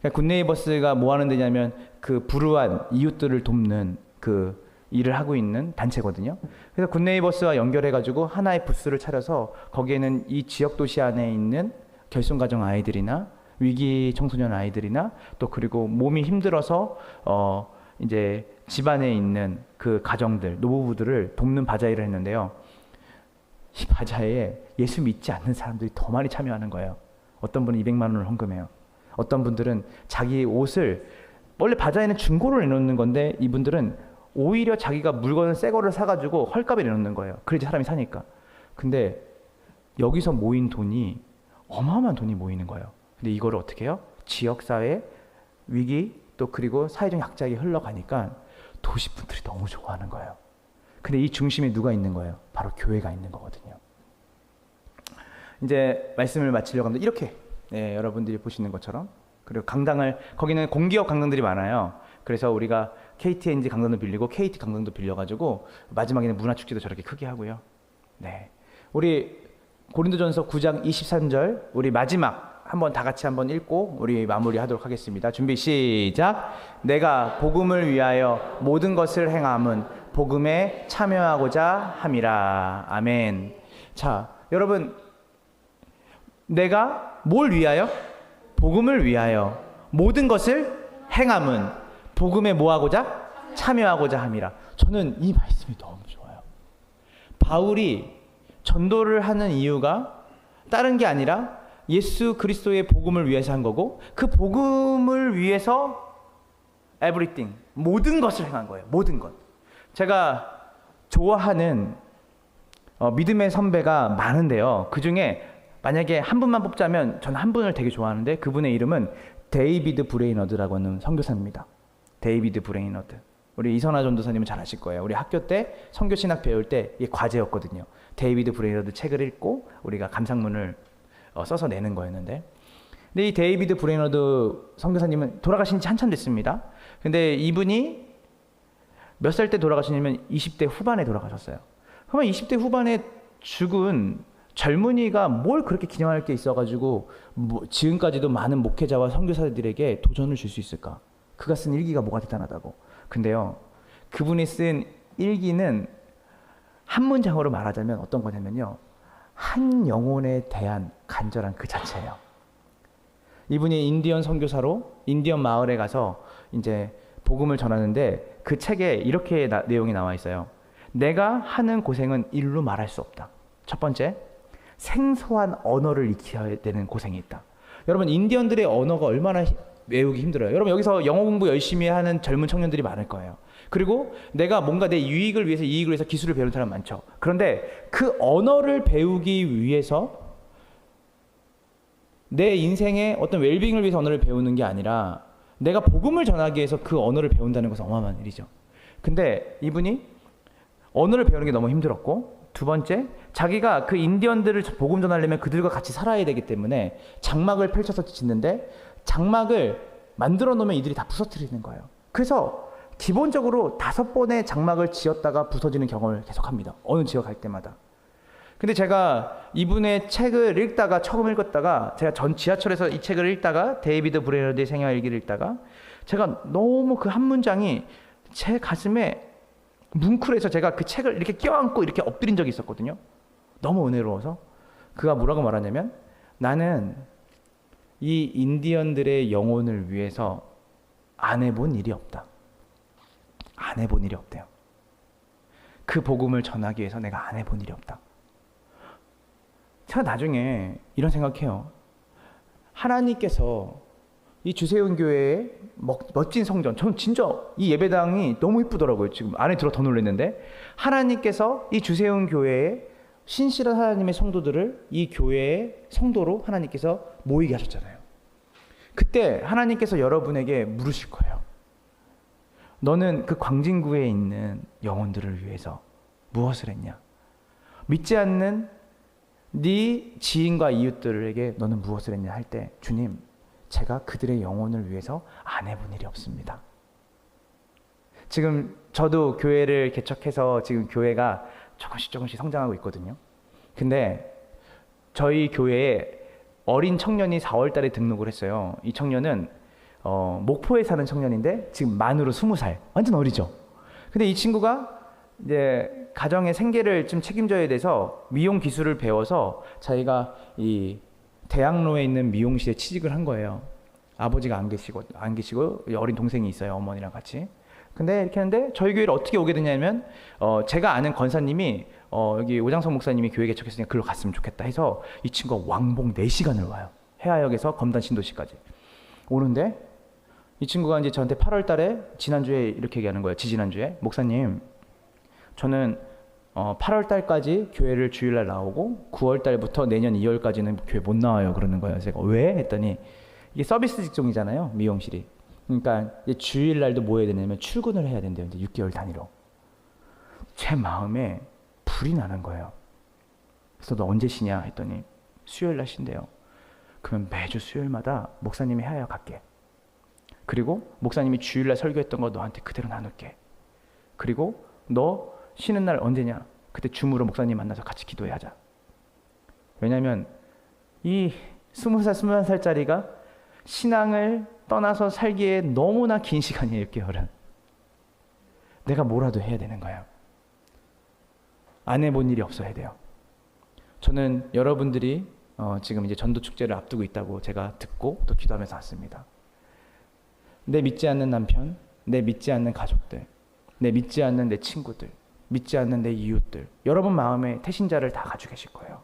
[SPEAKER 1] 그러니까 굿네이버스가 뭐 하는 데냐면, 그 불우한 이웃들을 돕는 그 일을 하고 있는 단체거든요. 그래서 굿네이버스와 연결해가지고 하나의 부스를 차려서 거기에는 이 지역 도시 안에 있는 결손가정 아이들이나 위기 청소년 아이들이나, 또 그리고 몸이 힘들어서 이제 집안에 있는 그 가정들, 노부부들을 돕는 바자회를 했는데요. 이 바자회에 예수 믿지 않는 사람들이 더 많이 참여하는 거예요. 어떤 분은 200만 원을 헌금해요. 어떤 분들은 자기 옷을, 원래 바자회는 중고를 내놓는 건데 이분들은 오히려 자기가 물건을 새 거를 사가지고 헐값에 내놓는 거예요. 그래야지 사람이 사니까. 근데 여기서 모인 돈이 어마어마한 돈이 모이는 거예요. 근데 이거를 어떻게 해요? 지역사회 위기, 또 그리고 사회적 약자에게 흘러가니까 도시분들이 너무 좋아하는 거예요. 근데 이 중심에 누가 있는 거예요? 바로 교회가 있는 거거든요. 이제 말씀을 마치려고 합니다. 이렇게, 여러분들이 보시는 것처럼. 그리고 강당을, 거기는 공기업 강당들이 많아요. 그래서 우리가 KTNG 강당도 빌리고 KT 강당도 빌려가지고 마지막에는 문화축제도 저렇게 크게 하고요. 네, 우리 고린도전서 9장 23절 우리 마지막 한번 다 같이 한번 읽고 우리 마무리하도록 하겠습니다. 준비 시작. 내가 복음을 위하여 모든 것을 행함은 복음에 참여하고자 함이라. 아멘. 자, 여러분, 내가 뭘 위하여? 복음을 위하여 모든 것을 행함은 복음에 뭐하고자? 참여하고자 함이라. 저는 이 말씀이 너무 좋아요. 바울이 전도를 하는 이유가 다른 게 아니라 예수 그리스도의 복음을 위해서 한 거고, 그 복음을 위해서 everything, 모든 것을 행한 거예요. 모든 것. 제가 좋아하는 믿음의 선배가 많은데요. 그 중에 만약에 한 분만 뽑자면 저는 한 분을 되게 좋아하는데, 그분의 이름은 데이비드 브레이너드라고 하는 선교사입니다. 데이비드 브레이너드. 우리 이선아 전도사님은 잘 아실 거예요. 우리 학교 때 선교 신학 배울 때 이게 과제였거든요. 데이비드 브레이너드 책을 읽고 우리가 감상문을 써서 내는 거였는데, 근데 이 데이비드 브레이너드 선교사님은 돌아가신 지 한참 됐습니다. 근데 이분이 몇 살 때 돌아가시냐면 20대 후반에 돌아가셨어요. 그러면 20대 후반에 죽은 젊은이가 뭘 그렇게 기념할 게 있어가지고 지금까지도 많은 목회자와 선교사들에게 도전을 줄 수 있을까? 그가 쓴 일기가 뭐가 대단하다고. 근데요, 그분이 쓴 일기는 한 문장으로 말하자면 어떤 거냐면요, 한 영혼에 대한 간절한 그 자체예요. 이분이 인디언 선교사로 인디언 마을에 가서 이제 복음을 전하는데, 그 책에 이렇게 내용이 나와 있어요. 내가 하는 고생은 일로 말할 수 없다. 첫 번째, 생소한 언어를 익혀야 되는 고생이 있다. 여러분, 인디언들의 언어가 얼마나 외우기 힘들어요. 여러분, 여기서 영어 공부 열심히 하는 젊은 청년들이 많을 거예요. 그리고 내가 뭔가 내 유익을 위해서, 이익을 위해서 기술을 배우는 사람 많죠. 그런데 그 언어를 배우기 위해서, 내 인생의 어떤 웰빙을 위해서 언어를 배우는 게 아니라 내가 복음을 전하기 위해서 그 언어를 배운다는 것은 어마어마한 일이죠. 근데 이분이 언어를 배우는 게 너무 힘들었고, 두 번째, 자기가 그 인디언들을 복음 전하려면 그들과 같이 살아야 되기 때문에 장막을 펼쳐서 짓는데, 장막을 만들어 놓으면 이들이 다 부서뜨리는 거예요. 그래서 기본적으로 5번의 장막을 지었다가 부서지는 경험을 계속합니다. 어느 지역 갈 때마다. 근데 제가 이분의 책을 읽다가, 처음 읽었다가, 제가 전 지하철에서 이 책을 읽다가, 데이비드 브레너드의 생애일기를 읽다가, 제가 너무 그 한 문장이 제 가슴에 뭉클해서 제가 그 책을 이렇게 껴안고 이렇게 엎드린 적이 있었거든요. 너무 은혜로워서. 그가 뭐라고 말하냐면, 나는 이 인디언들의 영혼을 위해서 안 해본 일이 없다. 안 해본 일이 없대요. 그 복음을 전하기 위해서 내가 안 해본 일이 없다. 제가 나중에 이런 생각해요. 하나님께서 이 주세훈 교회의 멋진 성전, 저는 진짜 이 예배당이 너무 이쁘더라고요. 지금 안에 들어 더 놀랐는데, 하나님께서 이 주세훈 교회의 신실한 하나님의 성도들을 이 교회의 성도로 하나님께서 모이게 하셨잖아요. 그때 하나님께서 여러분에게 물으실 거예요. 너는 그 광진구에 있는 영혼들을 위해서 무엇을 했냐? 믿지 않는 네 지인과 이웃들에게 너는 무엇을 했냐 할 때, 주님, 제가 그들의 영혼을 위해서 안 해본 일이 없습니다. 지금 저도 교회를 개척해서 지금 교회가 조금씩 성장하고 있거든요. 근데 저희 교회에 어린 청년이 4월 달에 등록을 했어요. 이 청년은 목포에 사는 청년인데 지금 만으로 20살, 완전 어리죠. 근데 이 친구가 이제 가정의 생계를 좀 책임져야 돼서 미용 기술을 배워서 자기가 이 대학로에 있는 미용실에 취직을 한 거예요. 아버지가 안 계시고 어린 동생이 있어요. 어머니랑 같이. 근데 이렇게 하는데 저희 교회를 어떻게 오게 되냐면, 제가 아는 권사님이 여기 오장성 목사님이 교회 개척했으니까 글로 갔으면 좋겠다 해서 이 친구가 왕복 4시간을 와요. 해화역에서 검단 신도시까지 오는데, 이 친구가 이제 저한테 8월 달에 지난주에 이렇게 얘기하는 거예요. 지지난주에, 목사님, 저는 8월 달까지 교회를 주일날 나오고 9월 달부터 내년 2월까지는 교회 못 나와요. 그러는 거예요. 제가 왜? 했더니 이게 서비스 직종이잖아요. 미용실이. 그러니까 이제 주일날도 뭐 해야 되냐면 출근을 해야 된대요. 이제 6개월 단위로. 제 마음에 불이 나는 거예요. 그래서 너 언제 쉬냐 했더니 수요일날 쉰대요. 그러면 매주 수요일마다 목사님이 해야 갈게. 그리고 목사님이 주일날 설교했던 거 너한테 그대로 나눌게. 그리고 너 쉬는 날 언제냐? 그때 줌으로 목사님 만나서 같이 기도해 하자. 왜냐하면 이 20살, 21살짜리가 신앙을 떠나서 살기에 너무나 긴 시간이에요. 6개월은. 내가 뭐라도 해야 되는 거예요. 안 해본 일이 없어야 돼요. 저는 여러분들이 지금 이제 전도 축제를 앞두고 있다고 제가 듣고 또 기도하면서 왔습니다. 내 믿지 않는 남편, 내 믿지 않는 가족들, 내 믿지 않는 내 친구들, 믿지 않는 내 이웃들, 여러분 마음에 태신자를 다 가지고 계실 거예요.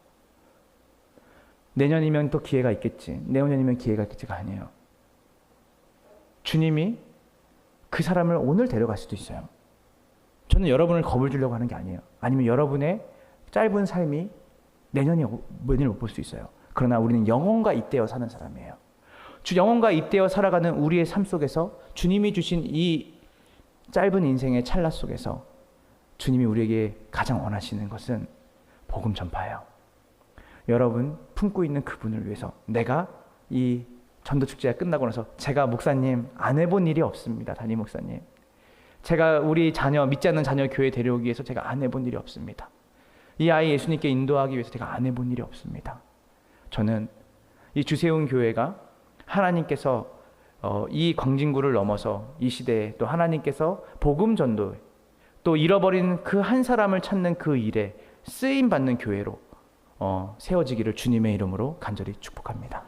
[SPEAKER 1] 내년이면 또 기회가 있겠지. 내후년이면 기회가 있겠지가 아니에요. 주님이 그 사람을 오늘 데려갈 수도 있어요. 저는 여러분을 겁을 주려고 하는 게 아니에요. 아니면 여러분의 짧은 삶이 내년을 못 볼 수 있어요. 그러나 우리는 영혼과 잇대어 사는 사람이에요. 영혼과 잇대어 살아가는 우리의 삶 속에서 주님이 주신 이 짧은 인생의 찰나 속에서 주님이 우리에게 가장 원하시는 것은 복음 전파예요. 여러분 품고 있는 그분을 위해서 내가 이 전도축제가 끝나고 나서 제가 목사님 안 해본 일이 없습니다. 담임 목사님. 제가 우리 자녀, 믿지 않는 자녀 교회 데려오기 위해서 제가 안 해본 일이 없습니다. 이 아이 예수님께 인도하기 위해서 제가 안 해본 일이 없습니다. 저는 이 주세훈 교회가 하나님께서 이 광진구를 넘어서 이 시대에 또 하나님께서 복음 전도 또 잃어버린 그 한 사람을 찾는 그 일에 쓰임 받는 교회로 세워지기를 주님의 이름으로 간절히 축복합니다.